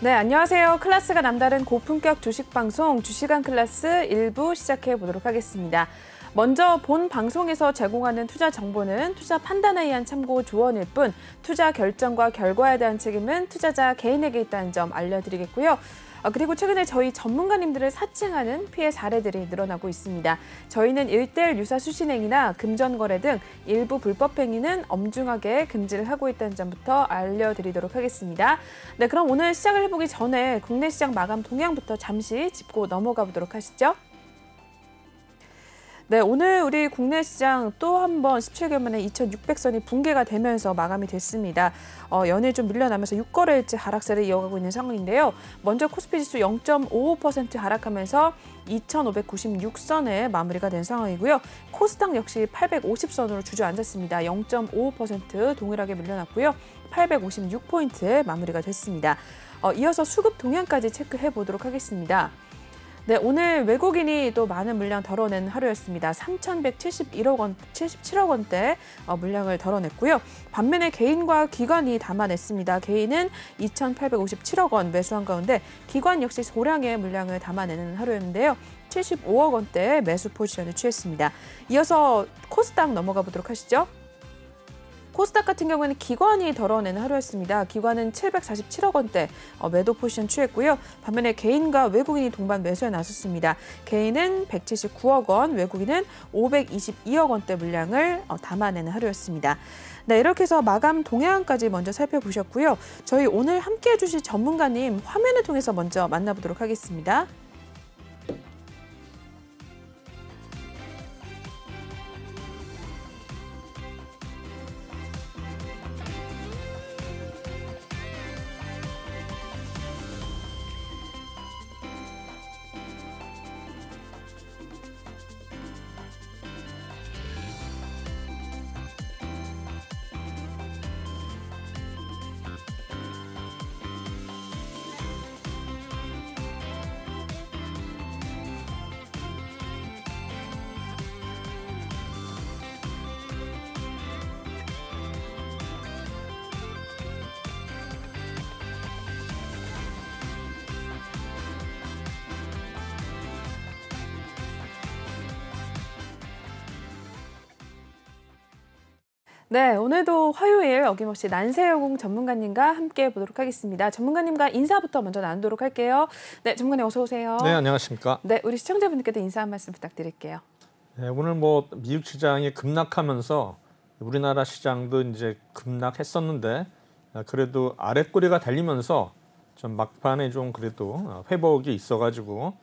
네, 안녕하세요. 클래스가 남다른 고품격 주식 방송 주식왕 클래스 1부 시작해 보도록 하겠습니다. 먼저 본 방송에서 제공하는 투자 정보는 투자 판단에 의한 참고 조언일 뿐 투자 결정과 결과에 대한 책임은 투자자 개인에게 있다는 점 알려드리겠고요. 그리고 최근에 저희 전문가님들을 사칭하는 피해 사례들이 늘어나고 있습니다. 저희는 1:1 유사 수신행위나 금전거래 등 일부 불법 행위는 엄중하게 금지를 하고 있다는 점부터 알려드리도록 하겠습니다. 네, 그럼 오늘 시작을 해보기 전에 국내 시장 마감 동향부터 잠시 짚고 넘어가 보도록 하시죠. 네, 오늘 우리 국내 시장 또 한 번 17개월 만에 2,600선이 붕괴가 되면서 마감이 됐습니다. 연일 좀 밀려나면서 6거래일째 하락세를 이어가고 있는 상황인데요. 먼저 코스피 지수 0.55% 하락하면서 2,596선에 마무리가 된 상황이고요. 코스닥 역시 850선으로 주저앉았습니다. 0.55% 동일하게 밀려났고요. 856포인트에 마무리가 됐습니다. 이어서 수급 동향까지 체크해 보도록 하겠습니다. 네, 오늘 외국인이 또 많은 물량 덜어낸 하루였습니다. 3,171억 원, 77억 원대 물량을 덜어냈고요. 반면에 개인과 기관이 담아냈습니다. 개인은 2,857억 원 매수한 가운데 기관 역시 소량의 물량을 담아내는 하루였는데요. 75억 원대의 매수 포지션을 취했습니다. 이어서 코스닥 넘어가 보도록 하시죠. 코스닥 같은 경우에는 기관이 덜어내는 하루였습니다. 기관은 747억 원대 매도 포지션 취했고요. 반면에 개인과 외국인이 동반 매수에 나섰습니다. 개인은 179억 원, 외국인은 522억 원대 물량을 담아내는 하루였습니다. 네, 이렇게 해서 마감 동향까지 먼저 살펴보셨고요. 저희 오늘 함께해 주실 전문가님 화면을 통해서 먼저 만나보도록 하겠습니다. 네, 오늘도 화요일 어김없이 난세여공 전문가님과 함께 보도록 하겠습니다. 전문가님과 인사부터 먼저 나누도록 할게요. 네, 전문가님 어서 오세요. 네, 안녕하십니까. 네, 우리 시청자분들께도 인사 한 말씀 부탁드릴게요. 네, 오늘 미국 시장이 급락하면서 우리나라 시장도 이제 급락했었는데 그래도 아랫꼬리가 달리면서 좀 막판에 좀 그래도 회복이 있어가지고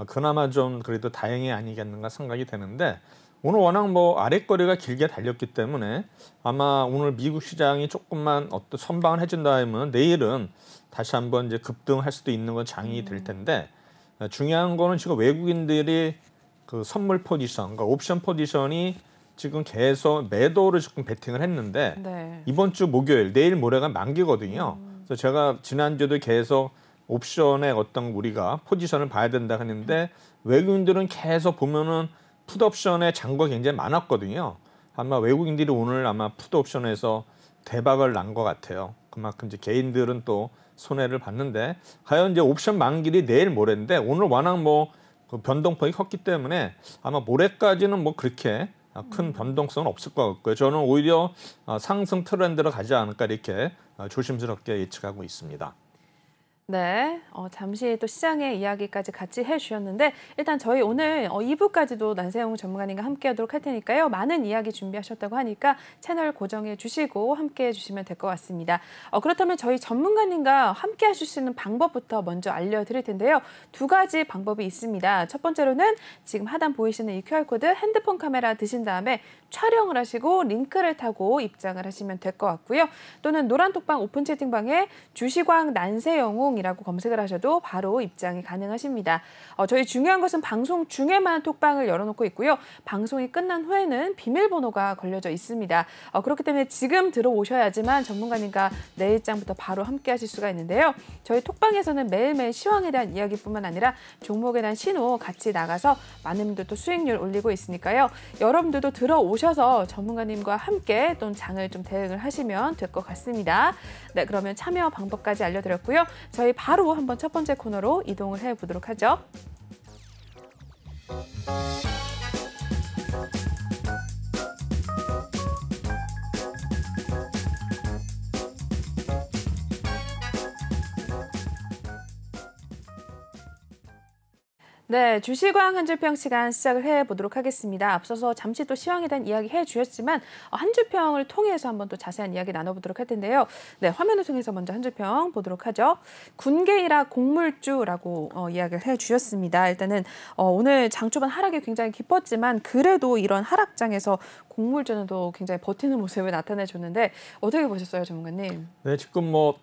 그나마 좀 그래도 다행이 아니겠는가 생각이 되는데 오늘 워낙 아랫거리가 길게 달렸기 때문에 아마 오늘 미국 시장이 조금만 어떤 선방을 해준다 하면 내일은 다시 한번 이제 급등할 수도 있는 건 장이 될 텐데 중요한 거는 지금 외국인들이 그 선물 포지션, 그러니까 옵션 포지션이 지금 계속 매도를 조금 베팅을 했는데 네. 이번 주 목요일, 내일 모레가 만기거든요. 그래서 제가 지난주에도 계속 옵션의 어떤 우리가 포지션을 봐야 된다 했는데 외국인들은 계속 보면은 풋옵션의 잔고가 굉장히 많았거든요. 아마 외국인들이 오늘 아마 풋옵션에서 대박을 난 것 같아요. 그만큼 이제 개인들은 또 손해를 봤는데 과연 이제 옵션 만기일이 내일 모레인데 오늘 워낙 그 변동폭이 컸기 때문에 아마 모레까지는 그렇게 큰 변동성은 없을 것 같고요. 저는 오히려 상승 트렌드로 가지 않을까 이렇게 조심스럽게 예측하고 있습니다. 네, 잠시 또 시장의 이야기까지 같이 해주셨는데 일단 저희 오늘 2부까지도 난세영 전문가님과 함께하도록 할 테니까요. 많은 이야기 준비하셨다고 하니까 채널 고정해 주시고 함께해 주시면 될 것 같습니다. 그렇다면 저희 전문가님과 함께하실 수 있는 방법부터 먼저 알려드릴 텐데요. 두 가지 방법이 있습니다. 첫 번째로는 지금 하단 보이시는 이 QR코드 핸드폰 카메라 드신 다음에 촬영을 하시고 링크를 타고 입장을 하시면 될 것 같고요. 또는 노란톡방 오픈 채팅방에 주식왕 난세영웅이라고 검색을 하셔도 바로 입장이 가능하십니다. 저희 중요한 것은 방송 중에만 톡방을 열어놓고 있고요. 방송이 끝난 후에는 비밀번호가 걸려져 있습니다. 그렇기 때문에 지금 들어오셔야지만 전문가님과 내일장부터 바로 함께 하실 수가 있는데요. 저희 톡방에서는 매일매일 시황에 대한 이야기뿐만 아니라 종목에 대한 신호 같이 나가서 많은 분들도 수익률 올리고 있으니까요. 여러분들도 들어오셔서 전문가님과 함께 또 장을 좀 대응을 하시면 될 것 같습니다. 네, 그러면 참여 방법까지 알려드렸고요. 저희 저희 바로 한번 첫 번째 코너로 이동을 해보도록 하죠. 네, 주시광 한 줄평 시간 시작을 해보도록 하겠습니다. 앞서서 잠시 또 시황에 대한 이야기 해주셨지만 한 줄평을 통해서 한번 또 자세한 이야기 나눠보도록 할 텐데요. 네, 화면을 통해서 먼저 한 줄평 보도록 하죠. 군계이라 곡물주라고 이야기를 해주셨습니다. 일단은 오늘 장초반 하락이 굉장히 깊었지만 그래도 이런 하락장에서 곡물주는 또 굉장히 버티는 모습을 나타내줬는데 어떻게 보셨어요, 전문가님? 네, 지금 뭐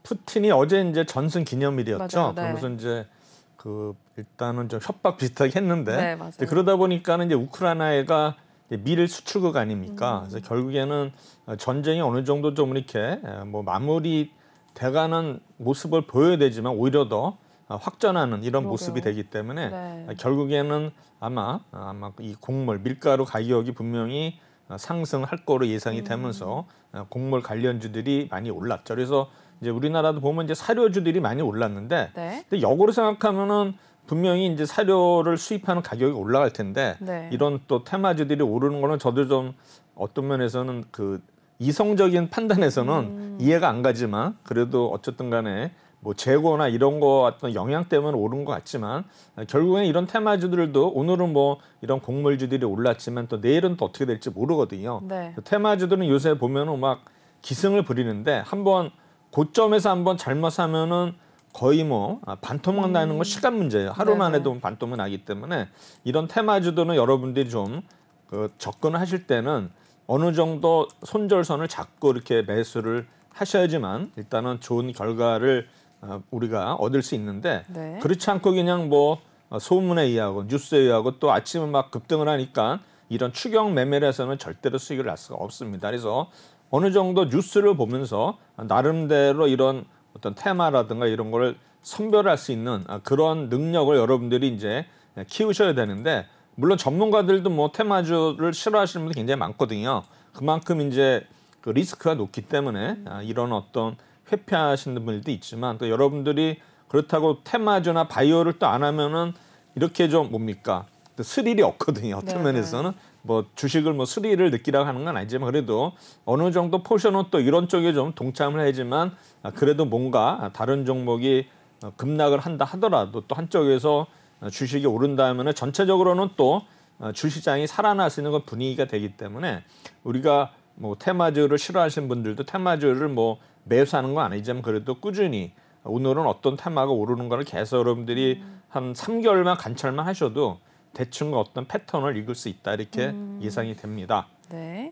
푸틴이 어제 이제 전승 기념일이었죠. 맞아요, 네. 그러면서 이제 일단은 좀 협박 비슷하게 했는데 네, 맞아요. 그러다 보니까는 이제 우크라이나가 밀 수출국 아닙니까? 그래서 결국에는 전쟁이 어느 정도 좀 이렇게 뭐 마무리 돼가는 모습을 보여야 되지만 오히려 더 확전하는 이런 그러게요. 모습이 되기 때문에 네. 결국에는 아마 이 곡물 밀가루 가격이 분명히 상승할 거로 예상이 되면서 곡물 관련주들이 많이 올랐죠. 그래서 이제 우리나라도 보면 이제 사료주들이 많이 올랐는데, 네. 근데 역으로 생각하면은 분명히 이제 사료를 수입하는 가격이 올라갈 텐데 네. 이런 또 테마주들이 오르는 거는 저도 좀 어떤 면에서는 그 이성적인 판단에서는 이해가 안 가지만 그래도 어쨌든 간에 뭐 재고나 이런 거 어떤 영향 때문에 오른 것 같지만 결국엔 이런 테마주들도 오늘은 뭐 이런 곡물주들이 올랐지만 또 내일은 또 어떻게 될지 모르거든요. 네. 테마주들은 요새 보면은 막 기승을 부리는데 한번 고점에서 한번 잘못 사면은 거의 뭐 반토막 나는 건 시간 문제예요. 하루만 네네. 해도 반토막 나기 때문에 이런 테마주들은 여러분들이 좀 접근을 하실 때는 어느 정도 손절선을 잡고 이렇게 매수를 하셔야지만 일단은 좋은 결과를 우리가 얻을 수 있는데 네. 그렇지 않고 그냥 뭐 소문에 의하고 뉴스에 의하고 또 아침에 막 급등을 하니까 이런 추격 매매를 해서는 절대로 수익을 낼 수가 없습니다. 그래서 어느 정도 뉴스를 보면서 나름대로 이런 어떤 테마라든가 이런 거를 선별할 수 있는 그런 능력을 여러분들이 이제 키우셔야 되는데 물론 전문가들도 뭐 테마주를 싫어하시는 분들이 굉장히 많거든요. 그만큼 이제 그 리스크가 높기 때문에 이런 어떤 회피하시는 분들도 있지만 또 여러분들이 그렇다고 테마주나 바이오를 또 안 하면은 이렇게 좀 뭡니까? 또 스릴이 없거든요. 어떤 네네. 면에서는 뭐 주식을 뭐 스릴을 느끼라고 하는 건 아니지만 그래도 어느 정도 포션은 또 이런 쪽에 좀 동참을 해야지만 그래도 뭔가 다른 종목이 급락을 한다 하더라도 또 한쪽에서 주식이 오른다 하면은 전체적으로는 또 주시장이 살아날 수 있는 건 분위기가 되기 때문에 우리가 뭐 테마주를 싫어하시는 분들도 테마주를 뭐 매수하는 건 아니지만 그래도 꾸준히 오늘은 어떤 테마가 오르는 거를 계속 여러분들이 한 3개월만 관찰만 하셔도 대충 어떤 패턴을 읽을 수 있다 이렇게 예상이 됩니다. 네.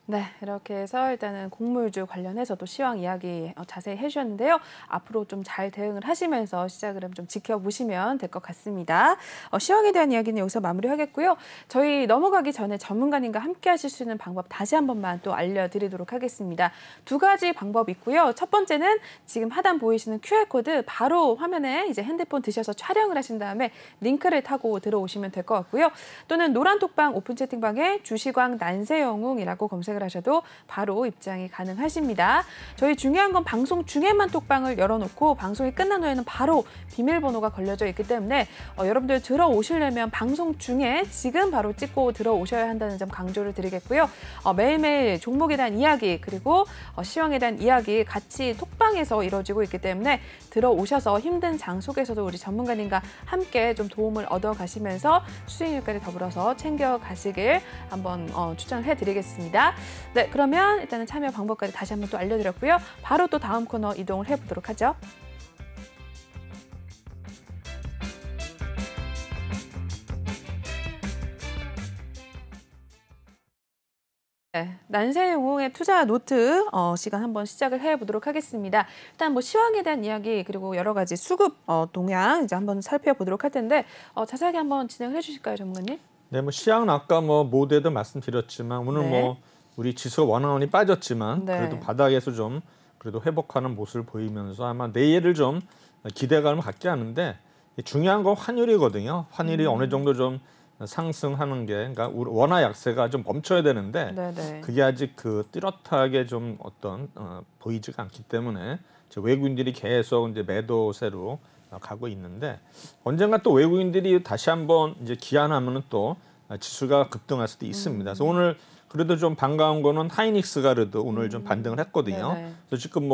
네, 이렇게 해서 일단은 곡물주 관련해서도 시황 이야기 자세히 해주셨는데요. 앞으로 좀 잘 대응을 하시면서 시작을 좀 지켜보시면 될 것 같습니다. 시황에 대한 이야기는 여기서 마무리하겠고요. 저희 넘어가기 전에 전문가님과 함께 하실 수 있는 방법 다시 한 번만 또 알려드리도록 하겠습니다. 두 가지 방법 있고요. 첫 번째는 지금 하단 보이시는 QR코드 바로 화면에 이제 핸드폰 드셔서 촬영을 하신 다음에 링크를 타고 들어오시면 될 것 같고요. 또는 노란톡방 오픈 채팅방에 주시광 난세영웅이라고 검색을 하셔도 바로 입장이 가능하십니다. 저희 중요한 건 방송 중에만 톡방을 열어놓고 방송이 끝난 후에는 바로 비밀번호가 걸려져 있기 때문에 여러분들 들어오시려면 방송 중에 지금 바로 찍고 들어오셔야 한다는 점 강조를 드리겠고요. 매일매일 종목에 대한 이야기 그리고 시황에 대한 이야기 같이 톡방에서 이루어지고 있기 때문에 들어오셔서 힘든 장 속에서도 우리 전문가님과 함께 좀 도움을 얻어가시면서 수익률까지 더불어서 챙겨가시길 한번 추천을 해드리겠습니다. 네, 그러면 일단은 참여 방법까지 다시 한번 또 알려드렸고요. 바로 또 다음 코너 이동을 해보도록 하죠. 네, 난세영웅의 투자 노트 시간 한번 시작을 해보도록 하겠습니다. 일단 뭐 시황에 대한 이야기 그리고 여러 가지 수급 동향 이제 한번 살펴보도록 할 텐데 자세하게 한번 진행을 해주실까요, 전문가님? 네, 뭐 시황은 아까 뭐 모두에도 말씀드렸지만 오늘 네. 뭐 우리 지수가 원원이 빠졌지만 네. 그래도 바닥에서 좀 그래도 회복하는 모습을 보이면서 아마 내일을 좀 기대감을 갖게 하는데 중요한 건 환율이거든요. 환율이 어느 정도 좀 상승하는 게 그러니까 원화 약세가 좀 멈춰야 되는데 네네. 그게 아직 뚜렷하게 좀 보이지가 않기 때문에 외국인들이 계속 이제 매도세로 가고 있는데 언젠가 또 외국인들이 다시 한번 이제 기한하면은 또 지수가 급등할 수도 있습니다. 그래서 오늘 그래도 좀 반가운 거는 하이닉스가 그래도 오늘 좀 반등을 했거든요. 네네. 그래서 지금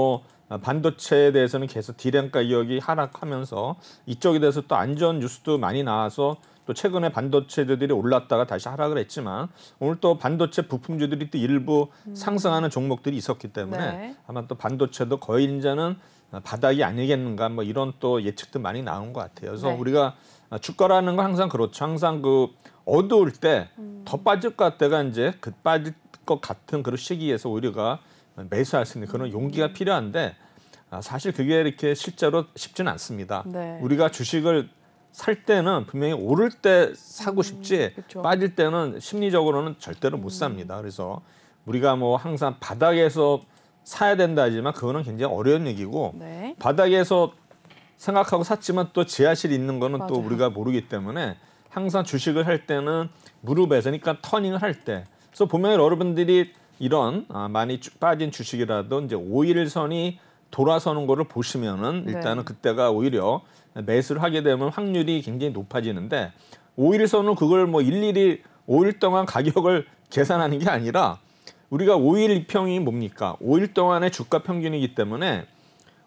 반도체에 대해서는 계속 디램 가격이 하락하면서 이쪽에 대해서 또 안 좋은 뉴스도 많이 나와서 또 최근에 반도체주들이 올랐다가 다시 하락을 했지만 오늘 또 반도체 부품주들이 또 일부 상승하는 종목들이 있었기 때문에 네. 아마 또 반도체도 거의 이제는 바닥이 아니겠는가 이런 또 예측도 많이 나온 것 같아요. 그래서 네. 우리가 주가라는 건 항상 그렇죠. 항상 어두울 때 더 빠질 것 같다가 이제 빠질 것 같은 그런 시기에서 우리가 매수할 수 있는 그런 용기가 필요한데 사실 그게 이렇게 실제로 쉽지는 않습니다. 네. 우리가 주식을 살 때는 분명히 오를 때 사고 싶지 그쵸. 빠질 때는 심리적으로는 절대로 못 삽니다. 그래서 우리가 항상 바닥에서 사야 된다 하지만 그거는 굉장히 어려운 얘기고 네. 바닥에서 생각하고 샀지만 또 지하실이 있는 거는 또 맞아요. 우리가 모르기 때문에 항상 주식을 할 때는 무릎에서 그러니까 터닝을 할 때 그래서 보면 여러분들이 이런 많이 빠진 주식이라도 이제 5일선이 돌아서는 거를 보시면은 일단은 네. 그때가 오히려 매수를 하게 되면 확률이 굉장히 높아지는데 5일선은 그걸 일일이 5일 동안 가격을 계산하는 게 아니라 우리가 5일 평이 뭡니까? 5일 동안의 주가 평균이기 때문에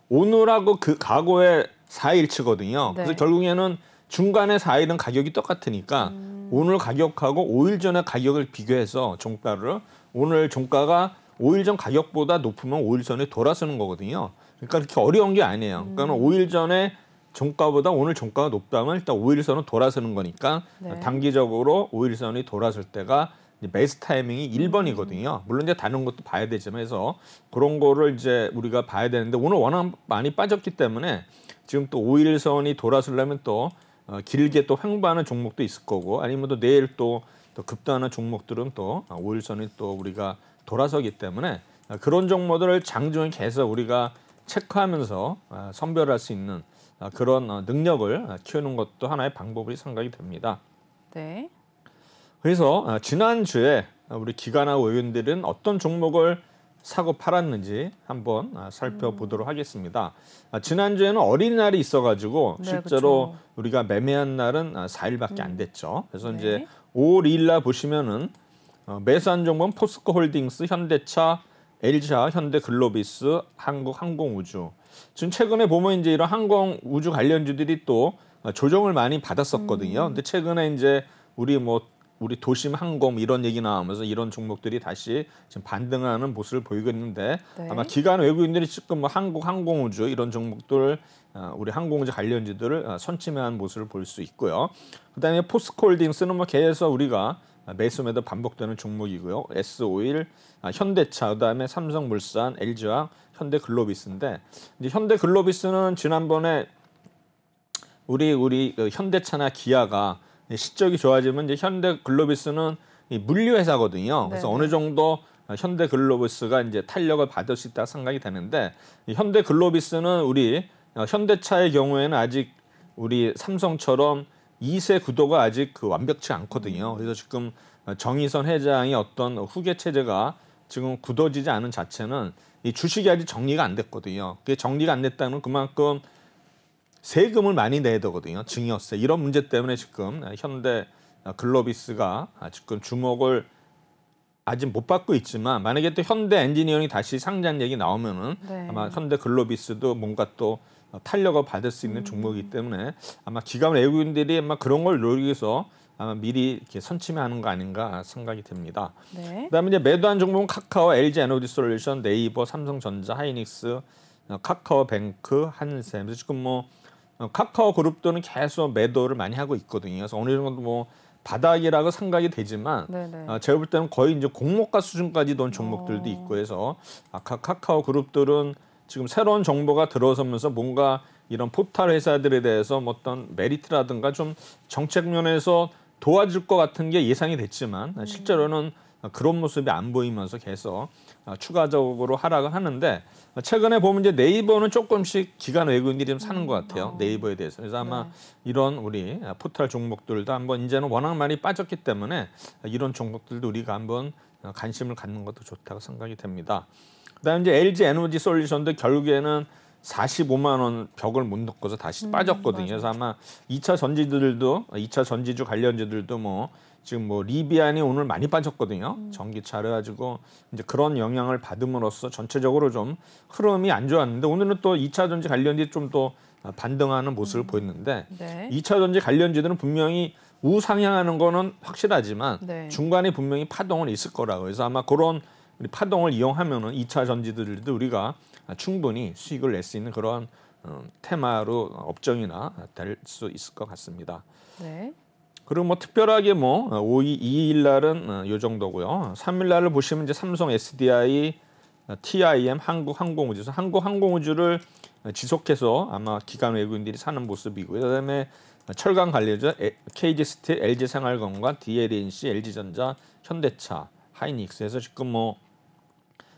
오늘하고 그 과거의 4일치거든요. 네. 그래서 결국에는 중간에 4일은 가격이 똑같으니까 오늘 가격하고 5일 전의 가격을 비교해서 종가를 오늘 종가가 5일 전 가격보다 높으면 5일 전에 돌아서는 거거든요. 그러니까 그렇게 어려운 게 아니에요. 그러니까 5일 전에 종가보다 오늘 종가가 높다면 일단 5일선은 돌아서는 거니까 네. 단기적으로 5일선이 돌아설 때가 이제 매수 타이밍이 1번이거든요. 물론 이제 다른 것도 봐야 되지만 해서 그런 거를 이제 우리가 봐야 되는데 오늘 워낙 많이 빠졌기 때문에 지금 또 5일선이 돌아서려면 또 길게 또 횡보하는 종목도 있을 거고 아니면 또 내일 또 급등하는 종목들은 또 5일선이 또 우리가 돌아서기 때문에 그런 종목들을 장중에 계속 우리가 체크하면서 선별할 수 있는 그런 능력을 키우는 것도 하나의 방법이 생각이 됩니다. 네. 그래서 지난주에 우리 기관하고 의원들은 어떤 종목을 사고 팔았는지 한번 살펴보도록 하겠습니다. 지난주에는 어린이날이 있어가지고 네, 실제로 그쵸. 우리가 매매한 날은 4일밖에 안 됐죠. 그래서 네. 이제 5월 2일 날 보시면은 매수한 종목은 포스코홀딩스, 현대차, LG화, 현대글로비스, 한국항공우주. 지금 최근에 보면 이제 이런 항공우주 관련주들이 또 조정을 많이 받았었거든요. 근데 최근에 이제 우리 도심 항공 이런 얘기 나오면서 이런 종목들이 다시 지금 반등하는 모습을 보이고 있는데 네. 아마 기관 외국인들이 지금 항공우주 이런 종목들 우리 항공우주 관련주들을 선침해한 모습을 볼 수 있고요. 그다음에 포스코홀딩스는 계속 우리가 매수 매도 반복되는 종목이고요. S51, 현대차, 그다음에 삼성물산, LG화학, 현대글로비스인데 이제 현대글로비스는 지난번에 우리 현대차나 기아가 실적이 좋아지면 이제 현대글로비스는 물류 회사거든요. 그래서 네네. 어느 정도 현대글로비스가 이제 탄력을 받을 수 있다 생각이 되는데 이 현대글로비스는 우리 현대차의 경우에는 아직 우리 삼성처럼 2세 구도가 아직 완벽치 않거든요. 그래서 지금 정의선 회장이 어떤 후계 체제가 지금 굳어지지 않은 자체는 이 주식이 아직 정리가 안 됐거든요. 그게 정리가 안 됐다는 그만큼 세금을 많이 내야 되거든요. 증여세 이런 문제 때문에 지금 현대글로비스가 지금 주목을 아직 못 받고 있지만 만약에 또 현대엔지니어링이 다시 상장 얘기 나오면은 네. 아마 현대글로비스도 뭔가 또 탄력을 받을 수 있는 종목이기 때문에 아마 기관 외국인들이 아마 그런 걸 노리해서 아마 미리 이렇게 선침하는 거 아닌가 생각이 됩니다. 네. 그다음에 이제 매도한 종목은 카카오, LG 에너지솔루션, 네이버, 삼성전자, 하이닉스, 카카오뱅크, 한샘. 그래서 지금 카카오 그룹들은 계속 매도를 많이 하고 있거든요. 그래서 어느 정도 바닥이라고 생각이 되지만 네네. 제가 볼 때는 거의 이제 공모가 수준까지 돈 종목들도 있고 해서 카카오 그룹들은 지금 새로운 정보가 들어서면서 뭔가 이런 포털 회사들에 대해서 어떤 메리트라든가 좀 정책 면에서 도와줄 것 같은 게 예상이 됐지만 실제로는 그런 모습이 안 보이면서 계속 추가적으로 하락을 하는데 최근에 보면 이제 네이버는 조금씩 기관 외국인들이 좀 사는 것 같아요. 네이버에 대해서. 그래서 아마 이런 우리 포털 종목들도 한번 이제는 워낙 많이 빠졌기 때문에 이런 종목들도 우리가 한번 관심을 갖는 것도 좋다고 생각이 됩니다. 그다음에 이제 LG 에너지 솔루션도 결국에는 45만 원 벽을 못 넘고서 다시 빠졌거든요. 그래서 아마 2차 전지주 관련주들도 뭐 지금 뭐 리비안이 오늘 많이 빠졌거든요. 전기차를 가지고 이제 그런 영향을 받음으로써 전체적으로 좀 흐름이 안 좋았는데 오늘은 또 2차 전지 관련주들이 좀 더 반등하는 모습을 보였는데 2차 전지 관련주들은 분명히 우상향하는 거는 확실하지만 중간에 분명히 파동은 있을 거라고. 그래서 아마 그런 파동을 이용하면은 2차 전지들도 우리가 충분히 수익을 낼 수 있는 그런 테마로 업종이나 될 수 있을 것 같습니다. 그리고 뭐 특별하게 뭐 2일 날은 요 정도고요. 3일 날을 보시면 이제 삼성 SDI, TIM, 한국항공우주, 한국항공우주를 지속해서 아마 기관 외국인들이 사는 모습이고요. 그다음에 철강 관련주 KG스틸, LG생활건강, DLNC, LG전자, 현대차, 하이닉스에서 지금 뭐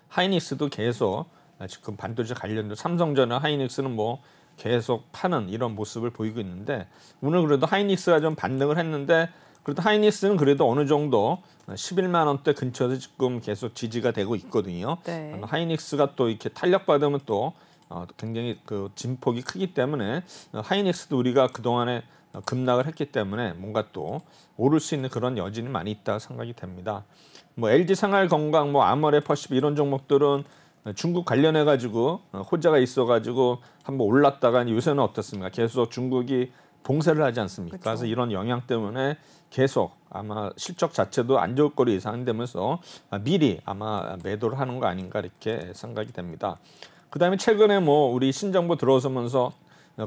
하이닉스도 계속 지금 반도체 관련도 삼성전자 하이닉스는 뭐 계속 파는 이런 모습을 보이고 있는데 오늘 그래도 하이닉스가 좀 반등을 했는데 그래도 하이닉스는 그래도 어느 정도 11만 원대 근처에서 지금 계속 지지가 되고 있거든요. 하이닉스가 또 이렇게 탄력받으면 또 굉장히 그 진폭이 크기 때문에 하이닉스도 우리가 그동안에 급락을 했기 때문에 뭔가 또 오를 수 있는 그런 여진이 많이 있다 생각이 됩니다. 뭐 LG생활건강, 뭐 아모레퍼시픽 이런 종목들은 중국 관련해 가지고 호재가 있어 가지고 한번 올랐다가 요새는 어떻습니까? 계속 중국이 봉쇄를 하지 않습니까? 그래서 이런 영향 때문에 계속 아마 실적 자체도 안 좋을 거로 예상되면서 미리 아마 매도를 하는 거 아닌가 이렇게 생각이 됩니다. 그다음에 최근에 뭐 우리 신정부 들어서면서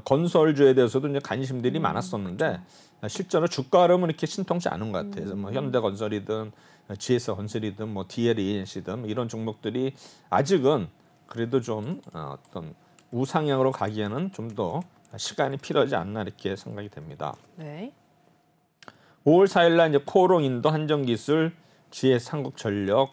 건설주에 대해서도 이제 관심들이 많았었는데 실제로 주가 흐름은 이렇게 신통치 않은 것 같아요. 그래서 뭐 현대건설이든 GS건설이든 뭐 DLENC든 이런 종목들이 아직은 그래도 좀 어떤 우상향으로 가기에는 좀 더 시간이 필요하지 않나 이렇게 생각이 됩니다. 5월 4일 날 이제 코오롱인도, 한정기술, GS 한국전력,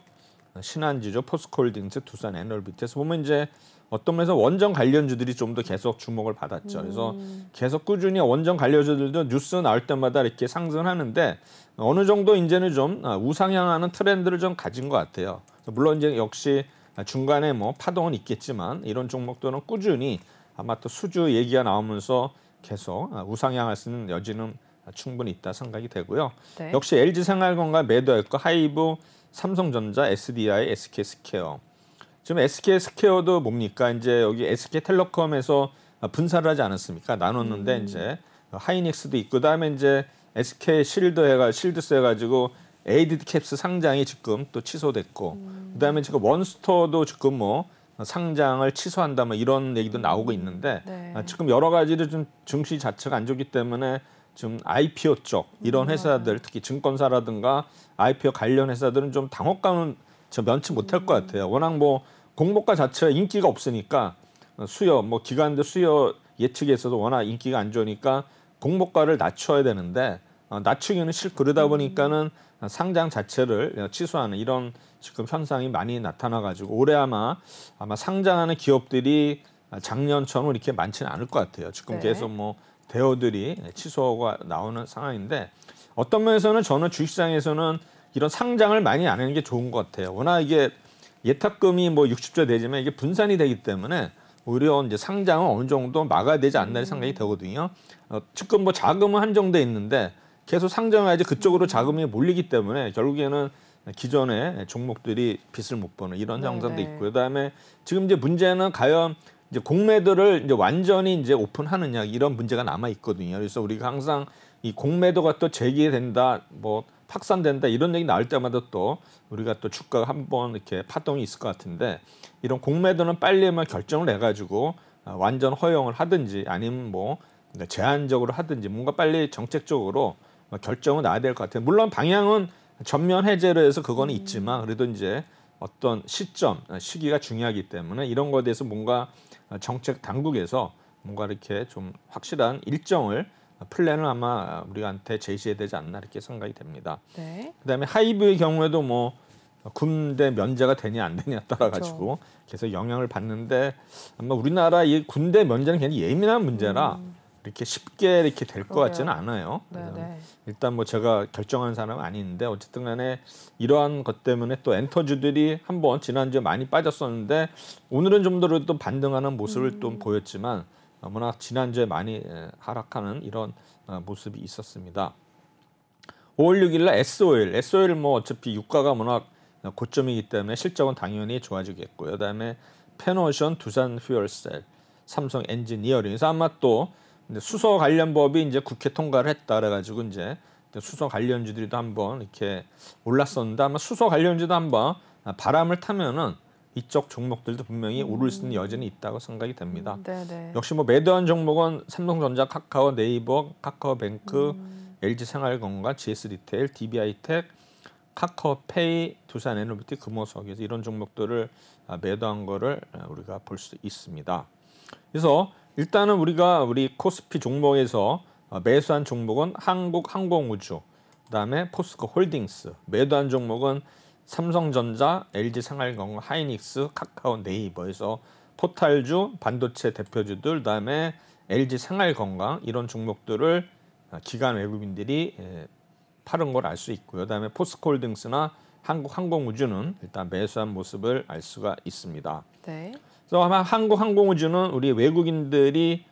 신한지조, 포스코홀딩스, 두산 에너비트에서 보면 이제 어떤 면에서 원전 관련주들이 좀 더 계속 주목을 받았죠. 그래서 계속 꾸준히 원전 관련주들도 뉴스 나올 때마다 이렇게 상승하는데 어느 정도 이제는 좀 우상향하는 트렌드를 좀 가진 것 같아요. 물론 이제 역시 중간에 뭐 파동은 있겠지만 이런 종목들은 꾸준히 아마 또 수주 얘기가 나오면서 계속 우상향할 수 있는 여지는 충분히 있다 생각이 되고요. 역시 LG생활건강 매도했고 하이브, 삼성전자, SDI, SK스퀘어. 지금 SK스퀘어도 뭡니까? 이제 여기 SK텔레콤에서 분사를 하지 않았습니까? 나눴는데 이제 하이닉스도 있고 그다음에 이제 실드스 해가지고 에이디캡스 상장이 지금 또 취소됐고 그다음에 지금 원스토어도 지금 뭐 상장을 취소한다 뭐 이런 얘기도 나오고 있는데 지금 여러 가지로 좀 증시 자체가 안 좋기 때문에 지금 IPO 쪽 이런 회사들 특히 증권사라든가 IPO 관련 회사들은 좀 당혹감은 면치 못할 것 같아요. 워낙 뭐 공모가 자체가 인기가 없으니까 수요 뭐 기관들 수요 예측에서도 워낙 인기가 안 좋으니까 공모가를 낮춰야 되는데 낮추기는 싫고 그러다 보니까는 상장 자체를 취소하는 이런 지금 현상이 많이 나타나가지고 올해 아마 상장하는 기업들이 작년처럼 이렇게 많지는 않을 것 같아요. 지금 계속 뭐 대우들이 취소가 나오는 상황인데 어떤 면에서는 저는 주식시장에서는 이런 상장을 많이 안 하는 게 좋은 것 같아요. 워낙 이게 예탁금이 뭐 60조 되지만 이게 분산이 되기 때문에 오히려 이제 상장은 어느 정도 막아야 되지 않나 생각이 되거든요. 지금 뭐 자금은 한정돼 있는데 계속 상장해야지 그쪽으로 자금이 몰리기 때문에 결국에는 기존의 종목들이 빚을 못 보는 이런 현상도 있고요. 그다음에 지금 이제 문제는 과연 이제 공매도를 이제 완전히 이제 오픈하느냐 이런 문제가 남아 있거든요. 그래서 우리가 항상 이 공매도가 또 재개된다, 뭐 확산된다 이런 얘기 나올 때마다 또 우리가 또 주가가 한번 이렇게 파동이 있을 것 같은데 이런 공매도는 빨리만 결정을 해가지고 완전 허용을 하든지 아니면 뭐 제한적으로 하든지 뭔가 빨리 정책적으로 결정은 나야 될 것 같아요. 물론 방향은 전면 해제로 해서 그거는 있지만 그래도 이제 어떤 시기가 중요하기 때문에 이런 거에 대해서 뭔가 정책 당국에서 뭔가 이렇게 좀 확실한 일정을 플랜을 아마 우리한테 제시해야 되지 않나 이렇게 생각이 됩니다. 그다음에 하이브의 경우에도 뭐 군대 면제가 되냐 안 되냐 따라 가지고 계속 영향을 받는데 아마 우리나라 이 군대 면제는 굉장히 예민한 문제라 이렇게 쉽게 이렇게 될 것 같지는 않아요. 일단 뭐 제가 결정한 사람은 아닌데 어쨌든 간에 이러한 것 때문에 또 엔터주들이 한번 지난주에 많이 빠졌었는데 오늘은 좀 더 또 반등하는 모습을 또 보였지만 워낙 지난주에 많이 하락하는 이런 모습이 있었습니다. 5월 6일날 S-오일 뭐 어차피 유가가 워낙 고점이기 때문에 실적은 당연히 좋아지겠고요. 그다음에 페노션, 두산 퓨얼셀, 삼성 엔지니어링. 그래서 아마 또 수소 관련법이 이제 국회 통과를 했다 그래가지고 이제 수소 관련주들도 한번 이렇게 올랐었는데 아마 수소 관련주도 한번 바람을 타면은 이쪽 종목들도 분명히 오를 수는 여전히 있다고 생각이 됩니다. 역시 뭐 매도한 종목은 삼성전자, 카카오, 네이버, 카카오뱅크, LG생활건강, GS리테일, DB하이텍, 카카오페이, 두산에너비티, 금호석에서 이런 종목들을 매도한 거를 우리가 볼 수 있습니다. 그래서 일단은 우리 코스피 종목에서 매수한 종목은 한국항공우주, 그다음에 포스코홀딩스, 매도한 종목은 삼성전자, LG생활건강, 하이닉스, 카카오, 네이버에서 포탈주, 반도체 대표주들, 그다음에 LG생활건강 이런 종목들을 기관 외국인들이 팔은 걸 알 수 있고요. 그다음에 포스코홀딩스나 한국항공우주는 일단 매수한 모습을 알 수가 있습니다. 그래서 아마 한국항공우주는 우리 외국인들이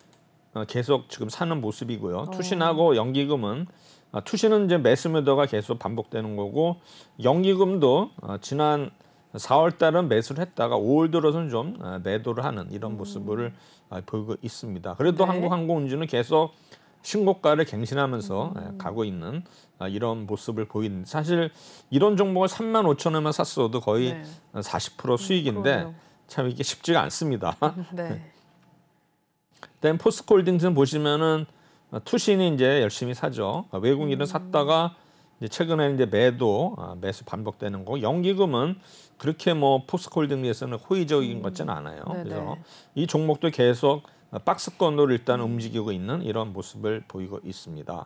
계속 지금 사는 모습이고요. 투신하고 연기금은 투신은 이제 매수 매도가 계속 반복되는 거고 연기금도 지난 4월 달은 매수를 했다가 5월 들어서는 좀 매도를 하는 이런 모습을 보이고 있습니다. 그래도 한국항공우주는 계속 신고가를 갱신하면서 가고 있는 이런 모습을 보이는데 사실 이런 종목을 35,000원에만 샀어도 거의 40% 수익인데 참 이게 쉽지가 않습니다. 그다음 포스코홀딩스는 보시면은 투신이 이제 열심히 사죠. 외국인은 샀다가 이제 최근에 이제 매수 반복되는 거. 연기금은 그렇게 뭐 포스코홀딩스에서는 호의적인 것 같지는 않아요. 그래서 이 종목도 계속 박스권으로 일단 움직이고 있는 이런 모습을 보이고 있습니다.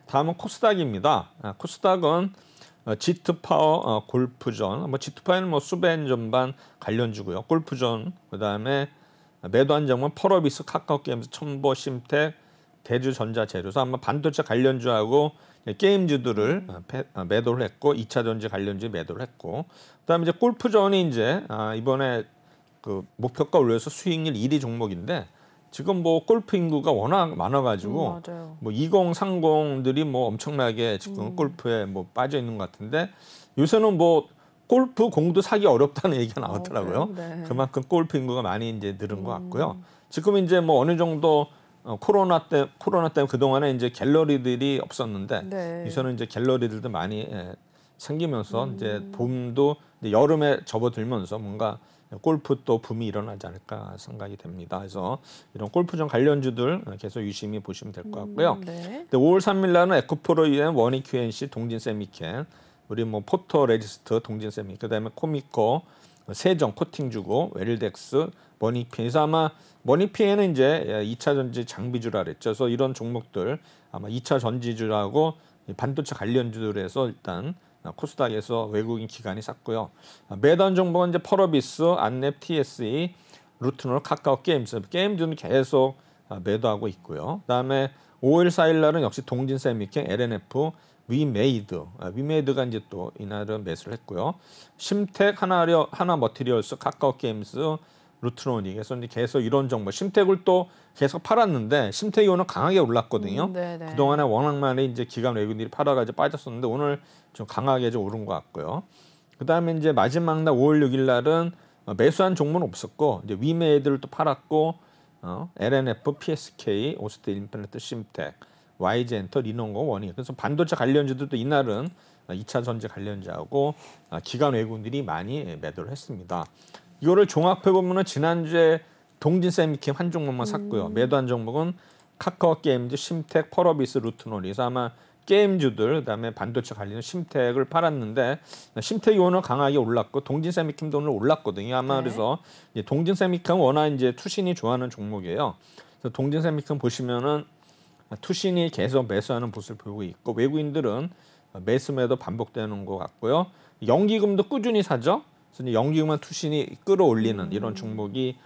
다음은 코스닥입니다. 코스닥은 지트파워 골프존, 뭐 지트파워는 뭐 수벤 전반 관련주고요. 골프존, 그다음에 매도한 점은 펄어비스, 카카오게임즈, 첨보, 심텍, 대주전자재료사 아마 반도체 관련주하고 게임주들을 매도를 했고 2차 전지 관련주 매도를 했고 그다음에 이제 골프존이 이제 이번에 그 목표가 올려서 수익률 1위 종목인데 지금 뭐 골프 인구가 워낙 많아가지고 뭐 2030들이 뭐 엄청나게 지금 골프에 뭐 빠져 있는 것 같은데 요새는 뭐 골프 공도 사기 어렵다는 얘기가 나왔더라고요. 그만큼 골프 인구가 많이 이제 늘은 것 같고요. 지금 이제 뭐 어느 정도 코로나 때문에 그동안에 이제 갤러리들이 없었는데 요새는 이제 갤러리들도 많이 생기면서 이제 봄도 이제 여름에 접어들면서 뭔가 골프 또 붐이 일어나지 않을까 생각이 됩니다. 그래서 이런 골프전 관련주들 계속 유심히 보시면 될 것 같고요. 5월 3일 날은 에코프로 EM, 원익 QNC, 동진세미캔, 우리 뭐 포토레지스트, 동진세미캔, 그다음에 코미코, 세정 코팅주고, 웰덱스, 머니피에서 아마 머니피에는 이제 2차 전지 장비주라 그랬죠. 그래서 이런 종목들 아마 2차 전지주라고 반도체 관련주들에서 일단 코스닥에서 외국인 기관이 샀고요. 매도한 종목은 이제 펄어비스, 안랩, TSE, 루트놀, 카카오 게임즈는 계속 매도하고 있고요. 그다음에 5일 4일 날은 역시 동진세미캔, LNF, 위메이드가 이제 또 이날은 매수를 했고요. 심텍, 하나머티리얼스, 카카오 게임즈, 루트로닉에서 이제 계속 이런 종목, 심텍을 또 계속 팔았는데 심텍이 오늘 강하게 올랐거든요. 그동안에 워낙 많이 이제 기관 외국인들이 팔아가지고 빠졌었는데 오늘 좀 강하게 좀 오른 것 같고요. 그다음에 이제 마지막 날 5월 6일 날은 매수한 종목은 없었고 이제 위메이드를 또 팔았고 LNF, PSK, 오스트 인플레트, 심텍, YG엔터, 리노고, 원익. 그래서 반도체 관련주들도 이날은 2차 전지 관련주하고 기관 외국인들이 많이 매도를 했습니다. 이거를 종합해 보면은 지난주에 동진세미캠 한 종목만 샀고요. 매도한 종목은 카카오 게임즈, 심텍, 펄어비스, 루트놀이. 그래서 아마 게임주들, 그다음에 반도체 관련 심텍을 팔았는데 심텍이 오늘 강하게 올랐고 동진세미캠도 오늘 올랐거든요. 아마 그래서 이제 동진세미캠은 워낙 이제 투신이 좋아하는 종목이에요. 그래서 동진세미캠 보시면은 투신이 계속 매수하는 모습을 보이고 있고 외국인들은 매수매도 반복되는 것 같고요. 연기금도 꾸준히 사죠. 그래서 연기금은 투신이 끌어올리는 이런 종목이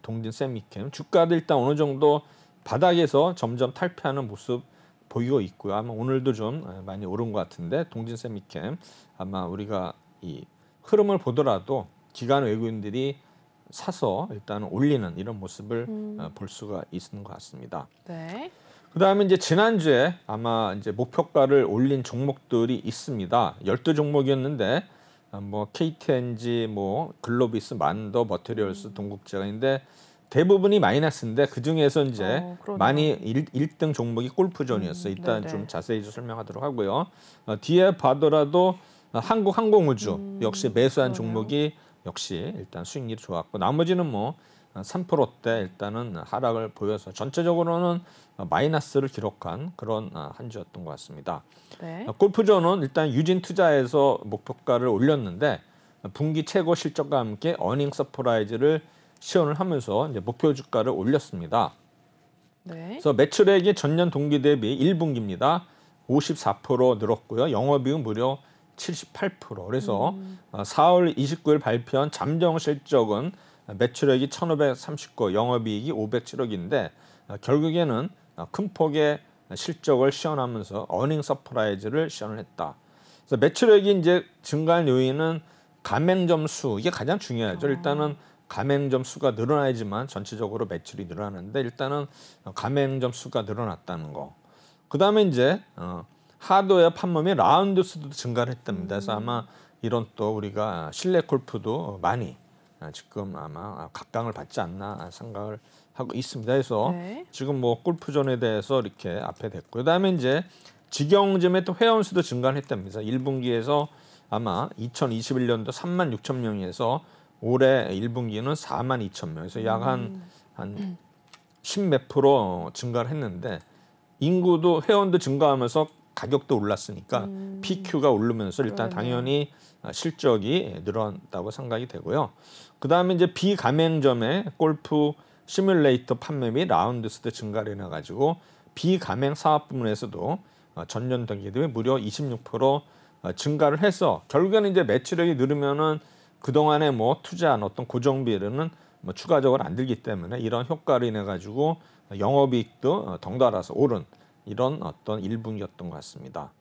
동진 세미캠. 주가도 일단 어느 정도 바닥에서 점점 탈피하는 모습 보이고 있고요. 아마 오늘도 좀 많이 오른 것 같은데 동진 세미캠 아마 우리가 이 흐름을 보더라도 기관 외국인들이 사서 일단 올리는 이런 모습을 볼 수가 있는 것 같습니다. 네. 그다음에 이제 지난주에 아마 이제 목표가를 올린 종목들이 있습니다. 12종목이었는데 뭐 KTNG, 뭐 글로비스, 만더, 머테리얼스, 동국제가 있는데 대부분이 마이너스인데 그 중에서 이제 많이 1등 종목이 골프존이었어요. 일단 네네. 좀 자세히 좀 설명하도록 하고요. 뒤에 봐더라도 한국항공우주 역시 매수한 종목이 역시 일단 수익률이 좋았고 나머지는 뭐 3%대 일단은 하락을 보여서 전체적으로는 마이너스를 기록한 그런 한 주였던 것 같습니다. 네. 골프존은 일단 유진투자에서 목표가를 올렸는데 분기 최고 실적과 함께 어닝 서프라이즈를 시연을 하면서 이제 목표 주가를 올렸습니다. 네. 그래서 매출액이 전년 동기 대비 1분기입니다. 54% 늘었고요. 영업이익 무려 78%. 그래서 4월 29일 발표한 잠정 실적은 매출액이 1,539억, 영업이익이 507억인데 결국에는 큰 폭의 실적을 시현하면서 어닝 서프라이즈를 시현을 했다. 그래서 매출액이 이제 증가한 요인은 가맹점 수 이게 가장 중요하죠. 일단은 가맹점 수가 늘어나야지만 전체적으로 매출이 늘어나는데 일단은 가맹점 수가 늘어났다는 거. 그다음에 이제 하드웨어 판매의 라운드 수도 증가를 했답니다. 그래서 아마 이런 또 우리가 실내 골프도 많이 지금 아마 각광을 받지 않나 생각을 하고 있습니다. 그래서 네. 지금 뭐 골프존에 대해서 이렇게 앞에 됐고 그다음에 이제 직영점의 또 회원 수도 증가를 했답니다. 1분기에서 아마 2021년도 3만 6천 명에서 올해 1분기는 4만 2천 명. 그래서 약 한 10몇 프로 증가를 했는데 인구도 회원도 증가하면서 가격도 올랐으니까 PQ가 오르면서 일단 당연히 실적이 늘어난다고 생각이 되고요. 그다음에 이제 비가맹점의 골프 시뮬레이터 판매 및 라운드 수도 증가를 해가지고 비가맹 사업 부문에서도 전년 동기 대비 무려 26% 증가를 해서 결국에는 이제 매출액이 늘으면은 그동안에 뭐 투자한 어떤 고정비는 뭐 추가적으로 안 들기 때문에 이런 효과를 인해 가지고 영업이익도 덩달아서 오른 이런 어떤 1분기였던 것 같습니다.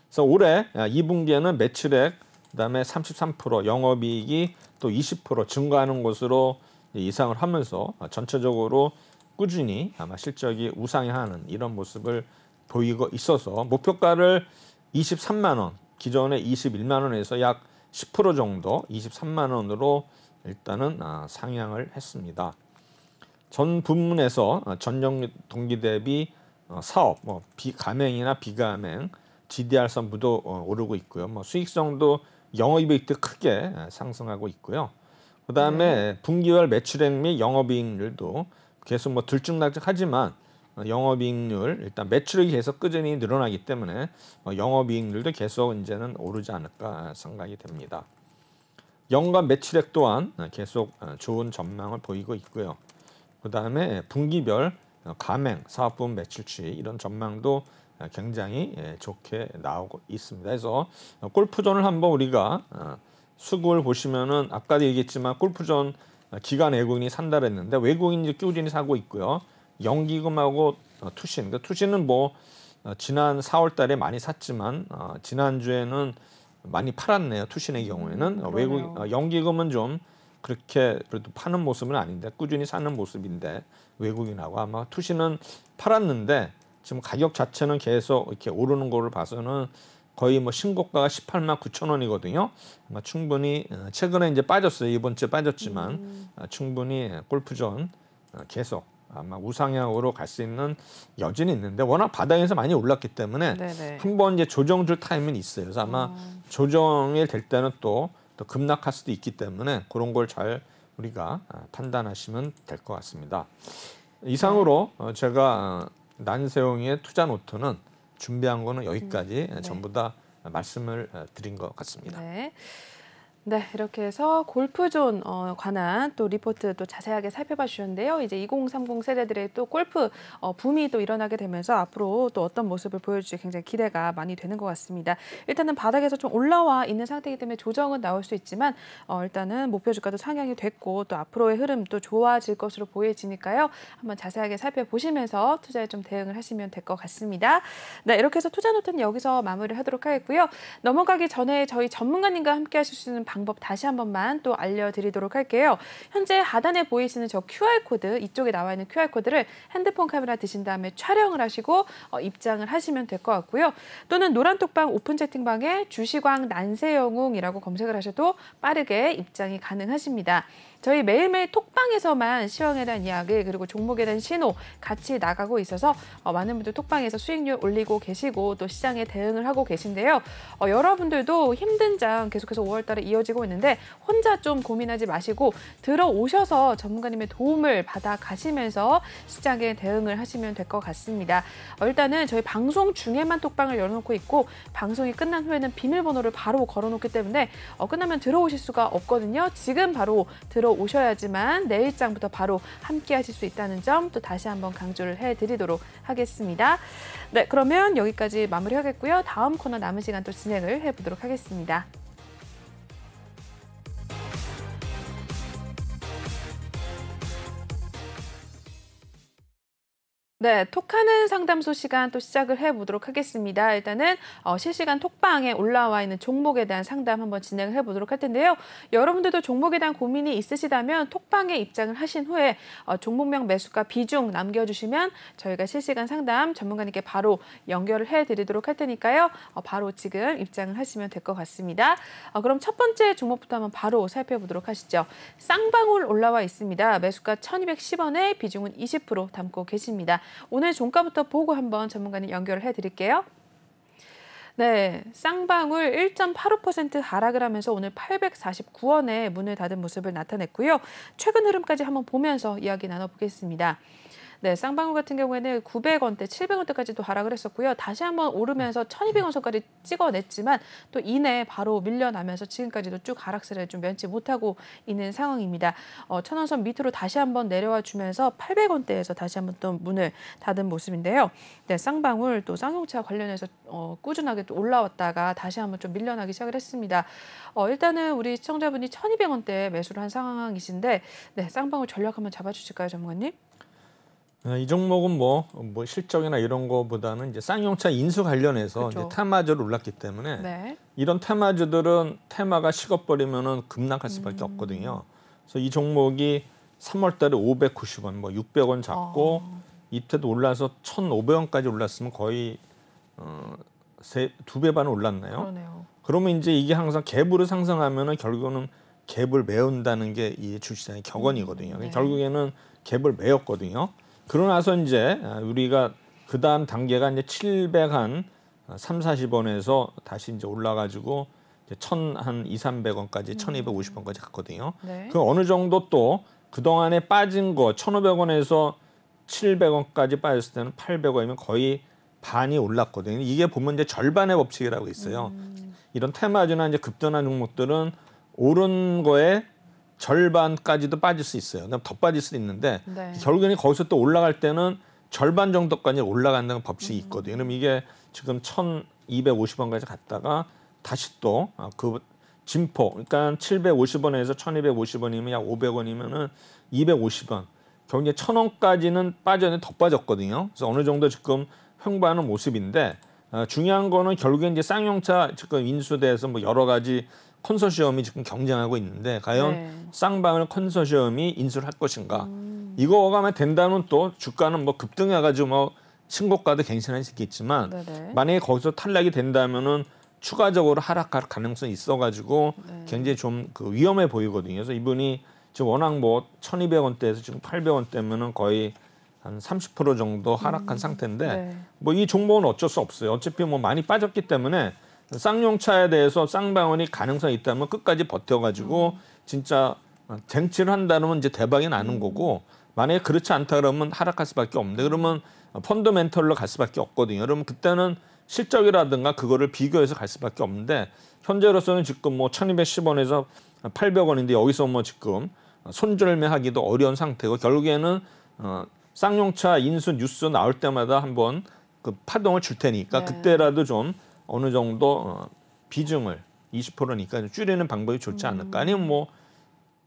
그래서 올해 2분기에는 매출액 그다음에 33% 영업이익이 또 20% 증가하는 것으로 예상을 하면서 전체적으로 꾸준히 아마 실적이 우상향하는 이런 모습을 보이고 있어서 목표가를 23만 원, 기존의 21만 원에서 약 10% 정도 23만 원으로 일단은 상향을 했습니다. 전 부문에서 전년 동기 대비 사업, 뭐 가맹이나 비가맹, GDR 선부도 오르고 있고요. 뭐 수익성도 영업이익도 크게 상승하고 있고요. 그다음에 분기별 매출액 및 영업이익률도 계속 뭐 들쭉날쭉하지만 영업이익률 일단 매출액이 계속 꾸준히 늘어나기 때문에 영업이익률도 계속 이제는 오르지 않을까 생각이 됩니다. 연간 매출액 또한 계속 좋은 전망을 보이고 있고요. 그다음에 분기별 가맹 사업부문 매출치 이런 전망도 굉장히 좋게 나오고 있습니다. 그래서 골프존을 한번 우리가 수급을 보시면은 아까도 얘기했지만 골프존 기관 외국인이 산다 그랬는데 외국인이 꾸준히 사고 있고요. 연기금하고 투신. 그러니까 투신은 뭐 지난 4월 달에 많이 샀지만 지난주에는 많이 팔았네요. 투신의 경우에는 외국 연기금은 좀 그렇게 그래도 파는 모습은 아닌데 꾸준히 사는 모습인데 외국인하고 아마 투신은 팔았는데 지금 가격 자체는 계속 이렇게 오르는 거를 봐서는 거의 뭐 신고가가 18만 9천 원이거든요. 아마 충분히 최근에 이제 빠졌어요. 이번 주에 빠졌지만 충분히 골프존 계속 아마 우상향으로 갈 수 있는 여지는 있는데 워낙 바닥에서 많이 올랐기 때문에 한번 이제 조정 줄 타임은 있어요. 그래서 아마 조정이 될 때는 또 급락할 수도 있기 때문에 그런 걸 잘 우리가 판단하시면 될 것 같습니다. 이상으로 제가 난세용의 투자 노트는 준비한 거는 여기까지 전부 다 말씀을 드린 것 같습니다. 네. 네, 이렇게 해서 골프존 관한 또 리포트 또 자세하게 살펴봐 주셨는데요. 이제 2030 세대들의 또 골프 붐이 또 일어나게 되면서 앞으로 또 어떤 모습을 보여줄지 굉장히 기대가 많이 되는 것 같습니다. 일단은 바닥에서 좀 올라와 있는 상태이기 때문에 조정은 나올 수 있지만 일단은 목표 주가도 상향이 됐고 또 앞으로의 흐름 또 좋아질 것으로 보여지니까요. 한번 자세하게 살펴보시면서 투자에 좀 대응을 하시면 될 것 같습니다. 네, 이렇게 해서 투자 노트는 여기서 마무리를 하도록 하겠고요. 넘어가기 전에 저희 전문가님과 함께 하실 수 있는 방법 다시 한 번만 또 알려드리도록 할게요. 현재 하단에 보이시는 저 QR코드, 이쪽에 나와 있는 QR코드를 핸드폰 카메라 드신 다음에 촬영을 하시고 입장을 하시면 될 것 같고요. 또는 노란톡방 오픈 채팅방에 주시광 난세영웅이라고 검색을 하셔도 빠르게 입장이 가능하십니다. 저희 매일매일 톡방에서만 시황에 대한 이야기 그리고 종목에 대한 신호 같이 나가고 있어서 많은 분들 톡방에서 수익률 올리고 계시고 또 시장에 대응을 하고 계신데요. 여러분들도 힘든 장 계속해서 5월 달에 이어지고 있는데 혼자 좀 고민하지 마시고 들어오셔서 전문가님의 도움을 받아 가시면서 시장에 대응을 하시면 될 것 같습니다. 일단은 저희 방송 중에만 톡방을 열어놓고 있고 방송이 끝난 후에는 비밀번호를 바로 걸어놓기 때문에 끝나면 들어오실 수가 없거든요. 지금 바로 들어오셔야지만 내일장부터 바로 함께 하실 수 있다는 점 또 다시 한번 강조를 해드리도록 하겠습니다. 네, 그러면 여기까지 마무리하겠고요. 다음 코너 남은 시간 또 진행을 해보도록 하겠습니다. 네, 톡하는 상담소 시간 또 시작을 해보도록 하겠습니다. 일단은 실시간 톡방에 올라와 있는 종목에 대한 상담 한번 진행을 해보도록 할 텐데요. 여러분들도 종목에 대한 고민이 있으시다면 톡방에 입장을 하신 후에 종목명 매수가 비중 남겨주시면 저희가 실시간 상담 전문가님께 바로 연결을 해드리도록 할 테니까요. 바로 지금 입장을 하시면 될 것 같습니다. 그럼 첫 번째 종목부터 한번 바로 살펴보도록 하시죠. 쌍방울 올라와 있습니다. 매수가 1210원에 비중은 20% 담고 계십니다. 오늘 종가부터 보고 한번 전문가님 연결을 해드릴게요. 네, 쌍방울 1.85% 하락을 하면서 오늘 849원에 문을 닫은 모습을 나타냈고요. 최근 흐름까지 한번 보면서 이야기 나눠보겠습니다. 네, 쌍방울 같은 경우에는 900원대, 700원대까지도 하락을 했었고요. 다시 한번 오르면서 1200원 선까지 찍어냈지만 또 이내 바로 밀려나면서 지금까지도 쭉 하락세를 좀 면치 못하고 있는 상황입니다. 1000원선 밑으로 다시 한번 내려와 주면서 800원대에서 다시 한번 또 문을 닫은 모습인데요. 네, 쌍방울 또 쌍용차 관련해서 꾸준하게 또 올라왔다가 다시 한번 좀 밀려나기 시작을 했습니다. 일단은 우리 시청자분이 1200원대에 매수를 한 상황이신데 네, 쌍방울 전략 한번 잡아주실까요, 전문가님? 이 종목은 뭐 실적이나 이런 거보다는 이제 쌍용차 인수 관련해서 그렇죠. 이제 테마주로 올랐기 때문에 네. 이런 테마주들은 테마가 식어버리면은 급락할 수밖에 없거든요. 그래서 이 종목이 3월달에 590원, 뭐 600원 잡고 이때도 올라서 1,500원까지 올랐으면 거의 두 배 반 올랐나요? 그러네요. 그러면 이제 이게 항상 갭으로 상승하면은 결국은 갭을 메운다는 게 이 주시장의 격언이거든요. 네. 결국에는 갭을 메웠거든요. 그러고 나서 이제 우리가 그 다음 단계가 이제 700한 340원에서 다시 이제 올라가지고 이제 1,200~300원까지 1,250원까지 갔거든요. 네. 그 어느 정도 또 그동안에 빠진 거 1,500원에서 700원까지 빠졌을 때는 800원이면 거의 반이 올랐거든요. 이게 보면 이제 절반의 법칙이라고 있어요. 이런 테마주나 이제 급등한 종목들은 오른 거에 절반까지도 빠질 수 있어요. 더 빠질 수도 있는데 네. 결국에는 거기서 또 올라갈 때는 절반 정도까지 올라간다는 법칙이 있거든요. 그럼 이게 지금 1,250원까지 갔다가 다시 또 그 진포, 그러니까 750원에서 1,250원이면 약 500원이면은 250원. 결국 이제 1,000원까지는 빠졌는데 더 빠졌거든요. 그래서 어느 정도 지금 횡보하는 모습인데 중요한 거는 결국에 이제 쌍용차 지금 인수돼서 뭐 여러 가지 컨소시엄이 지금 경쟁하고 있는데 과연 네. 쌍방울 컨소시엄이 인수를 할 것인가? 이거가 된다면 또 주가는 뭐 급등해가지고 뭐 신고가도 괜찮을 수 있겠지만 네네. 만약에 거기서 탈락이 된다면은 추가적으로 하락할 가능성이 있어가지고 네. 굉장히 좀 그 위험해 보이거든요. 그래서 이분이 지금 워낙 뭐 1,200원대에서 지금 800원대면은 거의 한 30% 정도 하락한 상태인데 네. 뭐 이 종목은 어쩔 수 없어요. 어차피 뭐 많이 빠졌기 때문에 쌍용차에 대해서 쌍방울이 가능성이 있다면 끝까지 버텨가지고 진짜 쟁취를 한다면 이제 대박이 나는 거고 만약에 그렇지 않다 그러면 하락할 수밖에 없는데 그러면 펀더멘털로 갈 수밖에 없거든요. 그러면 그때는 실적이라든가 그거를 비교해서 갈 수밖에 없는데 현재로서는 지금 뭐 1,210원에서 800원인데 여기서 뭐 지금 손절매하기도 어려운 상태고 결국에는 쌍용차 인수 뉴스 나올 때마다 한번 그 파동을 줄 테니까 네. 그때라도 좀 어느 정도 비중을 20%니까 줄이는 방법이 좋지 않을까. 아니면 뭐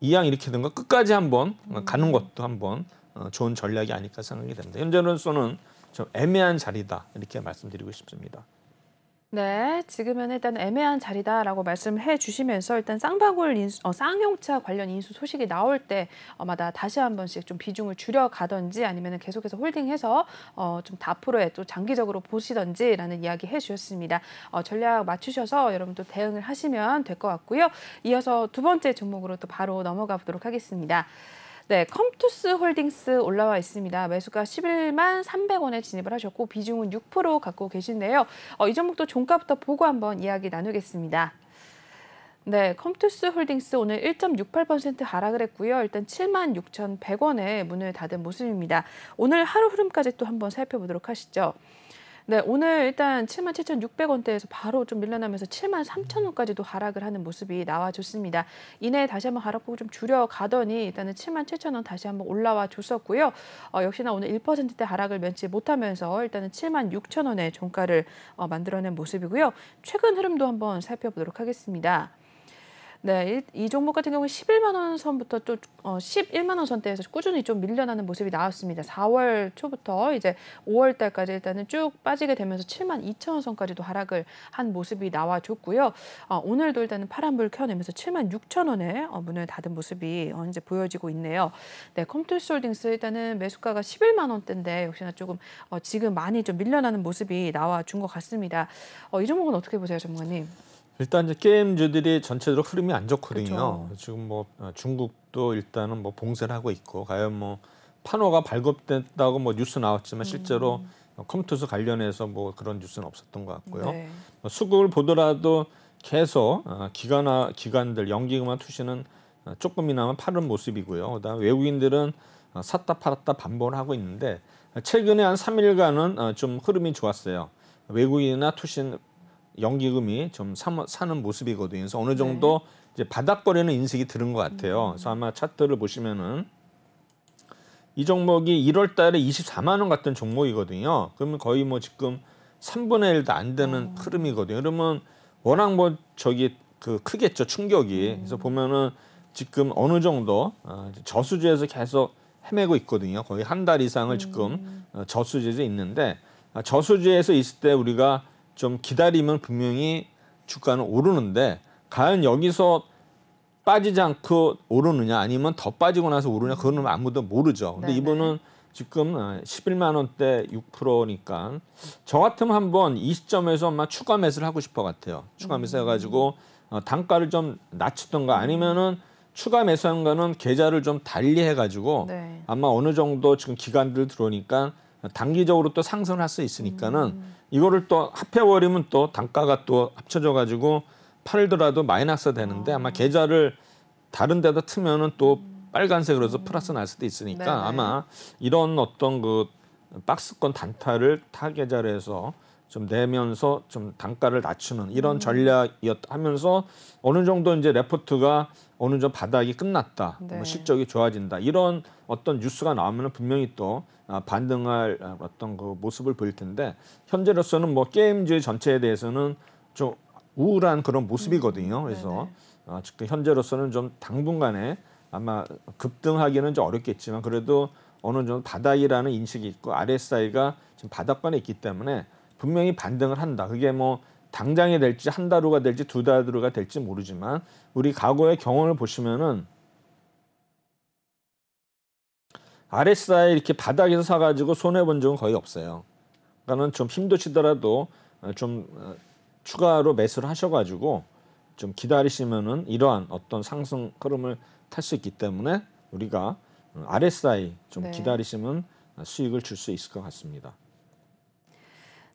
이왕 이렇게 된 거 끝까지 한번 가는 것도 한번 좋은 전략이 아닐까 생각이 됩니다. 현재로서는 좀 애매한 자리다 이렇게 말씀드리고 싶습니다. 네, 지금은 일단 애매한 자리다라고 말씀해 주시면서 일단 쌍용차 관련 인수 소식이 나올 때마다 다시 한 번씩 좀 비중을 줄여가든지 아니면 계속해서 홀딩해서 좀 앞으로에 또 장기적으로 보시던지라는 이야기 해주셨습니다. 전략 맞추셔서 여러분도 대응을 하시면 될 것 같고요. 이어서 두 번째 종목으로 또 바로 넘어가 보도록 하겠습니다. 네, 컴투스 홀딩스 올라와 있습니다. 매수가 11만 300원에 진입을 하셨고 비중은 6% 갖고 계신데요. 이 종목도 종가부터 보고 한번 이야기 나누겠습니다. 네, 컴투스 홀딩스 오늘 1.68% 하락을 했고요. 일단 76,100원에 문을 닫은 모습입니다. 오늘 하루 흐름까지 또 한번 살펴보도록 하시죠. 네, 오늘 일단 77,600원대에서 바로 좀 밀려나면서 73,000원까지도 하락을 하는 모습이 나와줬습니다. 이내 다시 한번 하락폭을 좀 줄여가더니 일단은 77,000원 다시 한번 올라와 줬었고요. 역시나 오늘 1%대 하락을 면치 못하면서 일단은 76,000원의 종가를 만들어낸 모습이고요. 최근 흐름도 한번 살펴보도록 하겠습니다. 네, 이 종목 같은 경우는 11만 원 선부터 또 11만 원 선대에서 꾸준히 좀 밀려나는 모습이 나왔습니다. 4월 초부터 이제 5월 달까지 일단은 쭉 빠지게 되면서 7만 2천 원 선까지도 하락을 한 모습이 나와줬고요. 오늘도 일단은 파란불 켜내면서 7만 6천 원에 문을 닫은 모습이 이제 보여지고 있네요. 네, 컴투스홀딩스 일단은 매수가가 11만 원대인데 역시나 조금 지금 많이 좀 밀려나는 모습이 나와준 것 같습니다. 이 종목은 어떻게 보세요, 전문가님? 일단 이제 게임주들이 전체적으로 흐름이 안 좋거든요. 그렇죠. 지금 뭐 중국도 일단은 뭐 봉쇄를 하고 있고 과연 뭐 판호가 발급됐다고 뭐 뉴스 나왔지만 실제로 컴투스 관련해서 뭐 그런 뉴스는 없었던 것 같고요. 네. 수급을 보더라도 계속 기관들 연기금화 투시는 조금이나마 파는 모습이고요. 그다음에 외국인들은 샀다 팔았다 반복을 하고 있는데 최근에 한 3일간은 좀 흐름이 좋았어요. 외국인이나 투신 연기금이 좀 사는 모습이거든요. 그래서 어느 정도 이제 바닥거리는 인식이 들은 것 같아요. 그래서 아마 차트를 보시면은 이 종목이 1월 달에 24만 원 같은 종목이거든요. 그러면 거의 뭐 지금 3분의 1도 안 되는 흐름이거든요. 그러면 워낙 뭐 크겠죠, 충격이. 그래서 보면은 지금 어느 정도 저수지에서 계속 헤매고 있거든요. 거의 한 달 이상을 지금 저수지에서 있는데 저수지에서 있을 때 우리가 좀 기다리면 분명히 주가는 오르는데 과연 여기서 빠지지 않고 오르느냐 아니면 더 빠지고 나서 오르냐 그거는 아무도 모르죠. 근데 네네. 이분은 지금 11만 원대 6%니까 저 같으면 한번 이 시점에서 아마 추가 매수를 하고 싶어 같아요. 추가 매수해가지고 단가를 좀 낮추던가 아니면은 추가 매수한 거는 계좌를 좀 달리해가지고 네. 아마 어느 정도 지금 기관들 들어오니까 단기적으로 또 상승을 할 수 있으니까는 이거를 또 합해버리면 또 단가가 또 합쳐져가지고 팔더라도 마이너스 되는데 아마 계좌를 다른 데다 트면은 또 빨간색으로 해서 플러스 날 수도 있으니까 네네. 아마 이런 어떤 그 박스권 단타를 타 계좌를 해서 좀 내면서 좀 단가를 낮추는 이런 전략이었하면서 어느 정도 이제 레포트가 어느 정도 바닥이 끝났다, 네. 뭐 실적이 좋아진다 이런 어떤 뉴스가 나오면 분명히 또 반등할 어떤 그 모습을 보일 텐데 현재로서는 뭐 게임즈 전체에 대해서는 좀 우울한 그런 모습이거든요. 그래서 지금 현재로서는 좀 당분간에 아마 급등하기는 좀 어렵겠지만 그래도 어느 정도 바닥이라는 인식이 있고 RSI가 지금 바닥권에 있기 때문에 분명히 반등을 한다. 그게 뭐 당장이 될지 한 달 후가 될지 두 달 후가 될지 모르지만 우리 과거의 경험을 보시면은 RSI 이렇게 바닥에서 사가지고 손해 본 적은 거의 없어요. 그러니까는 좀 힘드시더라도 좀 추가로 매수를 하셔가지고 좀 기다리시면은 이러한 어떤 상승 흐름을 탈 수 있기 때문에 우리가 RSI 좀 네. 기다리시면 수익을 줄 수 있을 것 같습니다.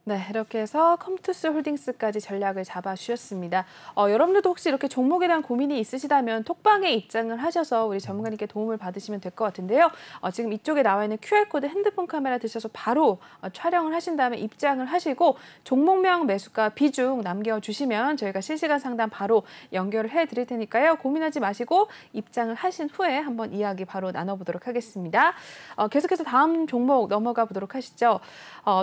네, 이렇게 해서 컴투스 홀딩스까지 전략을 잡아주셨습니다. 여러분들도 혹시 이렇게 종목에 대한 고민이 있으시다면 톡방에 입장을 하셔서 우리 전문가님께 도움을 받으시면 될 것 같은데요. 지금 이쪽에 나와 있는 QR코드 핸드폰 카메라 드셔서 바로 촬영을 하신 다음에 입장을 하시고 종목명 매수가 비중 남겨주시면 저희가 실시간 상담 바로 연결을 해드릴 테니까요. 고민하지 마시고 입장을 하신 후에 한번 이야기 바로 나눠보도록 하겠습니다. 계속해서 다음 종목 넘어가 보도록 하시죠.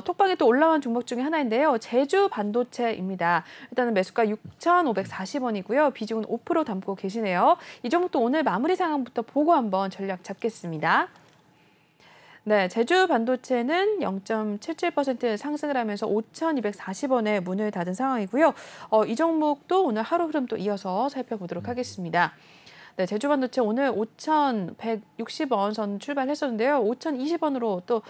톡방에 또 올라온 종목 중에 하나인데요. 제주 반도체입니다. 일단은 매수가 6,540원이고요. 비중은 5% 담고 계시네요. 이 종목도 오늘 마무리 상황부터 보고 한번 전략 잡겠습니다. 네, 제주 반도체는 0.77% 상승을 하면서 5,240원에 문을 닫은 상황이고요. 이 종목도 오늘 하루 흐름 또 이어서 살펴보도록 하겠습니다. 네, 제주 반도체 오늘 5,160원 선 출발했었는데요. 5,020원으로 또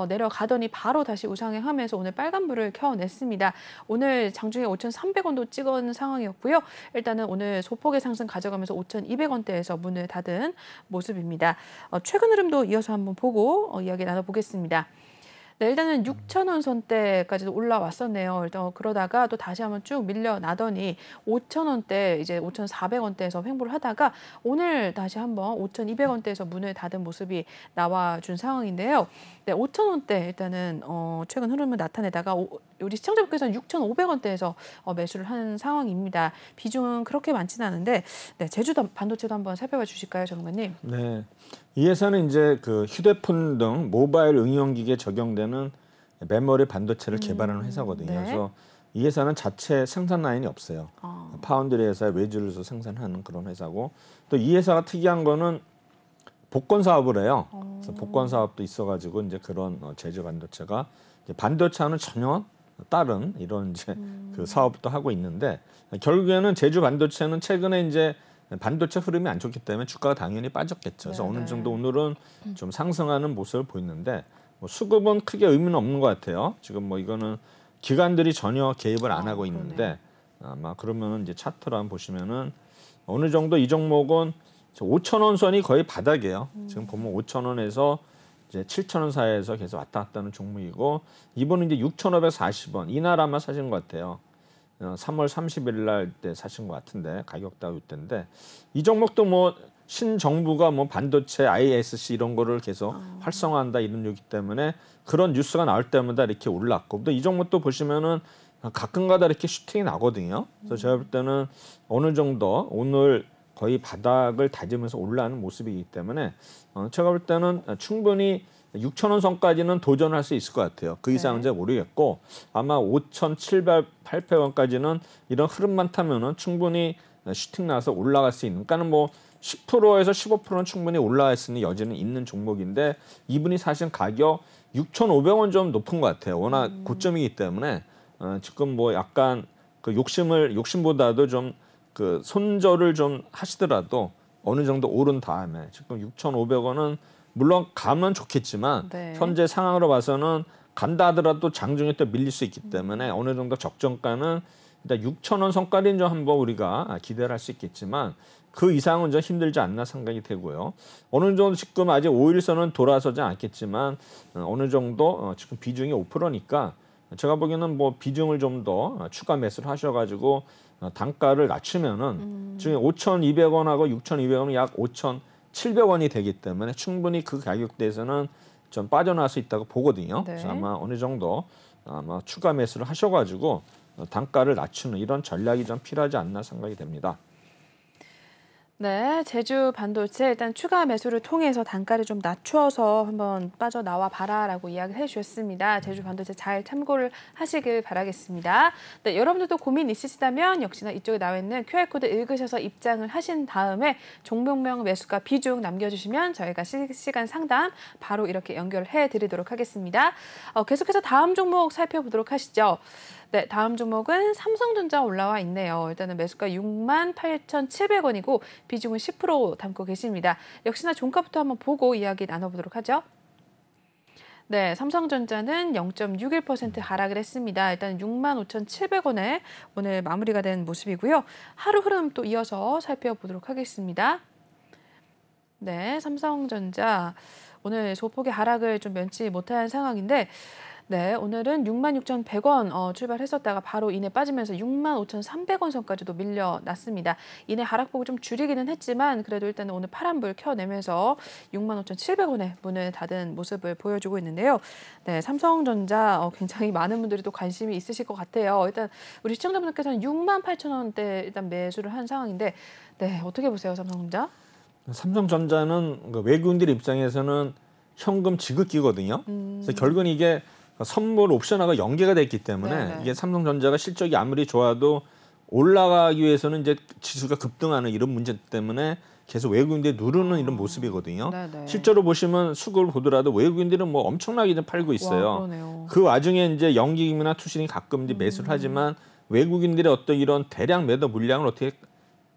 내려가더니 바로 다시 우상향하면서 오늘 빨간불을 켜냈습니다. 오늘 장중에 5,300원도 찍은 상황이었고요. 일단은 오늘 소폭의 상승 가져가면서 5,200원대에서 문을 닫은 모습입니다. 최근 흐름도 이어서 한번 보고 이야기 나눠보겠습니다. 네, 일단은 6,000원 선대까지도 올라왔었네요. 일단 그러다가 또 다시 한번 쭉 밀려나더니 5,000원대, 이제 5,400원대에서 횡보를 하다가 오늘 다시 한번 5,200원대에서 문을 닫은 모습이 나와준 상황인데요. 네, 5,000원대 일단은 최근 흐름을 나타내다가 우리 시청자분께서는 6,500원대에서 매수를 한 상황입니다. 비중은 그렇게 많지는 않은데, 네, 제주 반도체도 한번 살펴봐 주실까요, 전문가님? 네, 이 회사는 이제 그 휴대폰 등 모바일 응용기기에 적용되는 메모리 반도체를 개발하는 회사거든요. 네. 그래서 이 회사는 자체 생산 라인이 없어요. 파운드리 회사에 외주를 서 생산하는 그런 회사고, 또 이 회사가 특이한 거는 복권 사업을 해요. 그래서 복권 사업도 있어가지고 이제 그런 제주 반도체가 이제 반도체와는 전혀 다른 이런 이제 그 사업도 하고 있는데, 결국에는 제주 반도체는 최근에 이제 반도체 흐름이 안 좋기 때문에 주가가 당연히 빠졌겠죠. 그래서 어느 정도 오늘은 좀 상승하는 모습을 보이는데, 뭐 수급은 크게 의미는 없는 것 같아요. 지금 뭐 이거는 기관들이 전혀 개입을 안 하고 있는데, 아마 그러면은 이제 차트를 한번 보시면은 어느 정도 이 종목은 5,000원 선이 거의 바닥이에요. 지금 보면 5,000원에서 이제 7,000원 사이에서 계속 왔다 갔다 하는 종목이고, 이번은 이제 6,540원 이날 아마 사신 것 같아요. 3월 30일 날 때 사신 것 같은데, 가격대가 이때인데, 이 종목도 뭐 신정부가 뭐 반도체 ISC 이런 거를 계속 활성화한다 이런 얘기 때문에 그런 뉴스가 나올 때마다 이렇게 올랐고, 또 이 종목도 보시면은 가끔가다 이렇게 슈팅이 나거든요. 그래서 제가 볼 때는 어느 정도 오늘 거의 바닥을 다지면서 올라가는 모습이기 때문에 제가 볼 때는 충분히 6,000원 선까지는 도전할 수 있을 것 같아요. 그 이상은 잘 모르겠고, 아마 5,700원까지는 이런 흐름만 타면은 충분히 슈팅 나서 올라갈 수 있는, 그러니까는 뭐 10%에서 15%는 충분히 올라갈 수 있는 여지는 있는 종목인데, 이분이 사실 가격 6,500원 좀 높은 것 같아요. 워낙 고점이기 때문에 지금 뭐 약간 그 욕심보다도 좀 그 손절을 좀 하시더라도 어느 정도 오른 다음에, 지금 6,500원은 물론 가면 좋겠지만 현재 상황으로 봐서는 간다 하더라도 장중에 또 밀릴 수 있기 때문에 어느 정도 적정가는 일단 6,000원 선까지는 좀 한번 우리가 기대를 할 수 있겠지만 그 이상은 좀 힘들지 않나 생각이 되고요. 어느 정도 지금 아직 5일선은 돌아서지 않겠지만 어느 정도 지금 비중이 5%니까 제가 보기에는 뭐 비중을 좀 더 추가 매수를 하셔가지고 단가를 낮추면은 지금 5,200원하고 6,200원은 약 5,700원이 되기 때문에 충분히 그 가격대에서는 좀 빠져나올 수 있다고 보거든요. 그래서 아마 어느 정도 아마 추가 매수를 하셔가지고 단가를 낮추는 이런 전략이 좀 필요하지 않나 생각이 됩니다. 네, 제주 반도체 일단 추가 매수를 통해서 단가를 좀 낮추어서 한번 빠져나와 봐라라고 이야기를 해주셨습니다. 제주 반도체 잘 참고를 하시길 바라겠습니다. 네, 여러분들도 고민 있으시다면 역시나 이쪽에 나와 있는 QR코드 읽으셔서 입장을 하신 다음에 종목명 매수가 비중 남겨주시면 저희가 실시간 상담 바로 이렇게 연결을 해드리도록 하겠습니다. 계속해서 다음 종목 살펴보도록 하시죠. 네, 다음 종목은 삼성전자 올라와 있네요. 일단은 매수가 68,700원이고 비중은 10% 담고 계십니다. 역시나 종가부터 한번 보고 이야기 나눠보도록 하죠. 네, 삼성전자는 0.61% 하락을 했습니다. 일단 65,700원에 오늘 마무리가 된 모습이고요. 하루 흐름 또 이어서 살펴보도록 하겠습니다. 네, 삼성전자 오늘 소폭의 하락을 좀 면치 못한 상황인데, 네, 오늘은 66,100원 출발했었다가 바로 이내 빠지면서 65,300원 선까지도 밀려났습니다. 이내 하락폭을 좀 줄이기는 했지만 그래도 일단은 오늘 파란불 켜내면서 65,700원에 문을 닫은 모습을 보여주고 있는데요. 네, 삼성전자 굉장히 많은 분들이 또 관심이 있으실 것 같아요. 일단 우리 시청자분들께서는 68,000원대 일단 매수를 한 상황인데 네, 어떻게 보세요, 삼성전자? 삼성전자는 외국인들 입장에서는 현금 지급기거든요. 그래서 결국은 이게 선물 옵션하고 연계가 됐기 때문에 네네. 이게 삼성전자가 실적이 아무리 좋아도 올라가기 위해서는 이제 지수가 급등하는 이런 문제 때문에 계속 외국인들이 누르는 이런 모습이거든요. 네네. 실제로 보시면 수급을 보더라도 외국인들은 뭐 엄청나게 좀 팔고 있어요. 와, 그러네요. 그 와중에 이제 연기금이나 투신이 가끔 이제 매수를 하지만 외국인들의 어떤 이런 대량 매도 물량을 어떻게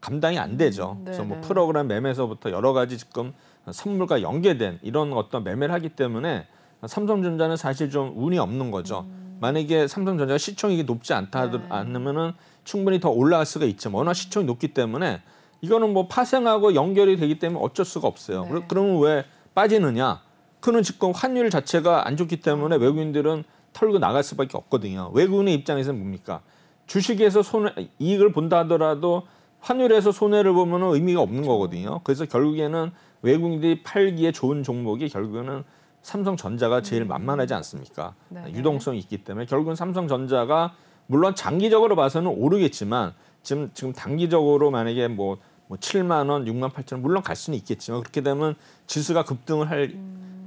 감당이 안 되죠. 그래서 뭐 네네. 프로그램 매매에서부터 여러 가지 지금 선물과 연계된 이런 어떤 매매를 하기 때문에 삼성전자는 사실 좀 운이 없는 거죠. 만약에 삼성전자가 시총이 높지 않다 네. 않으면은 충분히 더 올라갈 수가 있지만 워낙 시총이 높기 때문에 이거는 뭐 파생하고 연결이 되기 때문에 어쩔 수가 없어요. 네. 그러면 왜 빠지느냐? 그는 지금 환율 자체가 안 좋기 때문에 외국인들은 털고 나갈 수밖에 없거든요. 외국인의 입장에서는 뭡니까? 주식에서 이익을 본다 하더라도 환율에서 손해를 보면 의미가 없는 거거든요. 그래서 결국에는 외국인들이 팔기에 좋은 종목이 결국에는 삼성전자가 제일 만만하지 않습니까? 네네. 유동성이 있기 때문에 결국은 삼성전자가 물론 장기적으로 봐서는 오르겠지만 지금 단기적으로 만약에 뭐 7만 원, 6만 8천 원 물론 갈 수는 있겠지만 그렇게 되면 지수가 급등을 할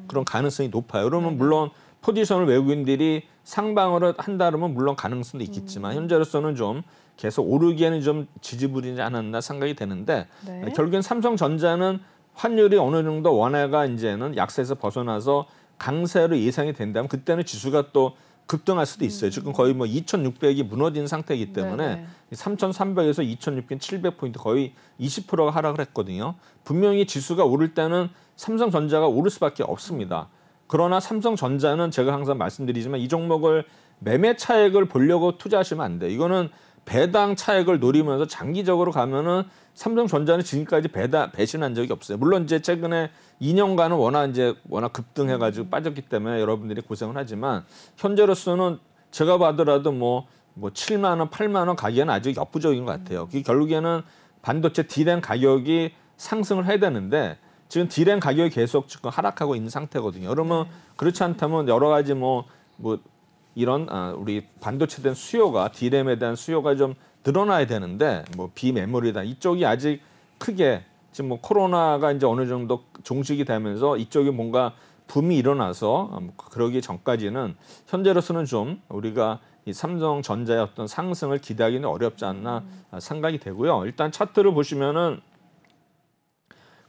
그런 가능성이 높아요. 그러면 네네. 물론 포지션을 외국인들이 상방으로 한다 그러면 물론 가능성도 있겠지만 현재로서는 좀 계속 오르기에는 좀 지지부리지 않았나 생각이 되는데 네. 결국엔 삼성전자는 환율이 어느 정도 원화가 이제는 약세에서 벗어나서 강세로 예상이 된다면 그때는 지수가 또 급등할 수도 있어요. 지금 거의 뭐 2,600이 무너진 상태이기 때문에 네네. 3,300에서 2,600, 700포인트 거의 20%가 하락을 했거든요. 분명히 지수가 오를 때는 삼성전자가 오를 수밖에 없습니다. 그러나 삼성전자는 제가 항상 말씀드리지만 이 종목을 매매 차익을 보려고 투자하시면 안 돼요. 이거는 배당 차익을 노리면서 장기적으로 가면은 삼성전자는 지금까지 배신한 적이 없어요. 물론 이제 최근에 2년간은 워낙 급등해가지고 빠졌기 때문에 여러분들이 고생을 하지만 현재로서는 제가 봐더라도 뭐 7만 원, 8만 원 가기에는 아직 역부족인 것 같아요. 그게 결국에는 반도체 D램 가격이 상승을 해야 되는데 지금 D램 가격이 계속 지금 하락하고 있는 상태거든요. 그러면 그렇지 않다면 여러 가지 이런 우리 반도체에 대한 수요가 D램에 대한 수요가 좀 늘어나야 되는데 비메모리다 이쪽이 아직 크게 지금 코로나가 이제 어느 정도 종식이 되면서 이쪽이 뭔가 붐이 일어나서 그러기 전까지는 현재로서는 좀 우리가 이 삼성전자의 어떤 상승을 기대하기는 어렵지 않나 생각이 되고요. 일단 차트를 보시면은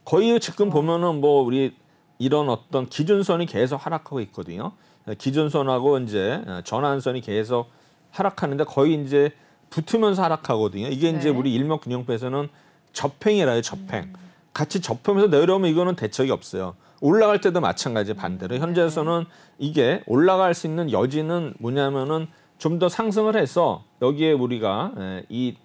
거의 지금 보면은 우리 이런 어떤 기준선이 계속 하락하고 있거든요. 기준선하고 이제 전환선이 계속 하락하는데 거의 이제 붙으면서 하락하거든요. 이게 이제 네. 우리 일목균형표에서는 접행이라 해요. 접행. 같이 접하면서 내려오면 이거는 대책이 없어요. 올라갈 때도 마찬가지 반대로 현재에서는 이게 올라갈 수 있는 여지는 뭐냐면은 좀 더 상승을 해서 여기에 우리가 이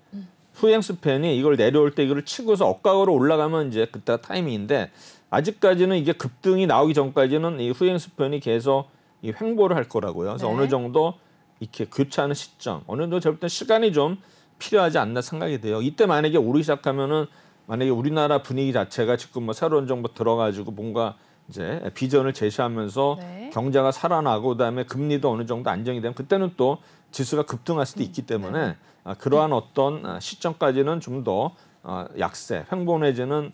후행 스팬이 이걸 내려올 때 이걸 치고서 억각으로 올라가면 이제 그때 타이밍인데 아직까지는 이게 급등이 나오기 전까지는 이 후행 스팬이 계속 이 횡보를 할 거라고요. 그래서 네. 어느 정도 이렇게 교차하는 시점, 어느 정도 제가 볼 때 시간이 좀 필요하지 않나 생각이 돼요. 이때 만약에 오르기 시작하면은 만약에 우리나라 분위기 자체가 지금 새로운 정부 들어가지고 뭔가 이제 비전을 제시하면서 네. 경제가 살아나고 그다음에 금리도 어느 정도 안정이 되면 그때는 또 지수가 급등할 수도 있기 때문에 그러한 어떤 시점까지는 좀 더 약세, 횡보 내지는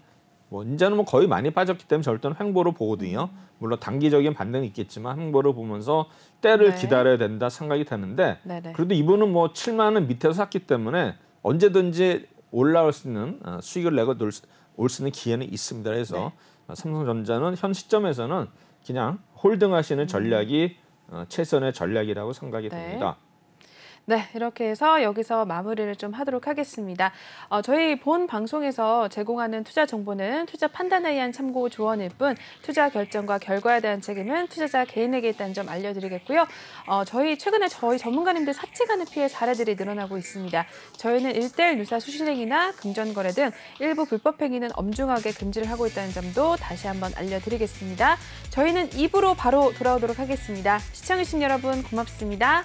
이제는 거의 많이 빠졌기 때문에 절대는 횡보로 보거든요. 물론 단기적인 반등이 있겠지만 횡보를 보면서 때를 네. 기다려야 된다 생각이 되는데 네네. 그래도 이분은 7만 원 밑에서 샀기 때문에 언제든지 올라올 수 있는 수익을 내고 올 수 있는 기회는 있습니다. 그래서 삼성전자는 현 시점에서는 그냥 홀딩하시는 전략이 최선의 전략이라고 생각이 네. 됩니다. 네, 이렇게 해서 여기서 마무리를 좀 하도록 하겠습니다. 저희 본 방송에서 제공하는 투자 정보는 투자 판단에 의한 참고 조언일 뿐 투자 결정과 결과에 대한 책임은 투자자 개인에게 있다는 점 알려드리겠고요. 최근에 저희 전문가님들 사치가는 피해 사례들이 늘어나고 있습니다. 저희는 1:1 유사 수실행위나 금전거래 등 일부 불법 행위는 엄중하게 금지를 하고 있다는 점도 다시 한번 알려드리겠습니다. 저희는 2부로 바로 돌아오도록 하겠습니다. 시청해주신 여러분 고맙습니다.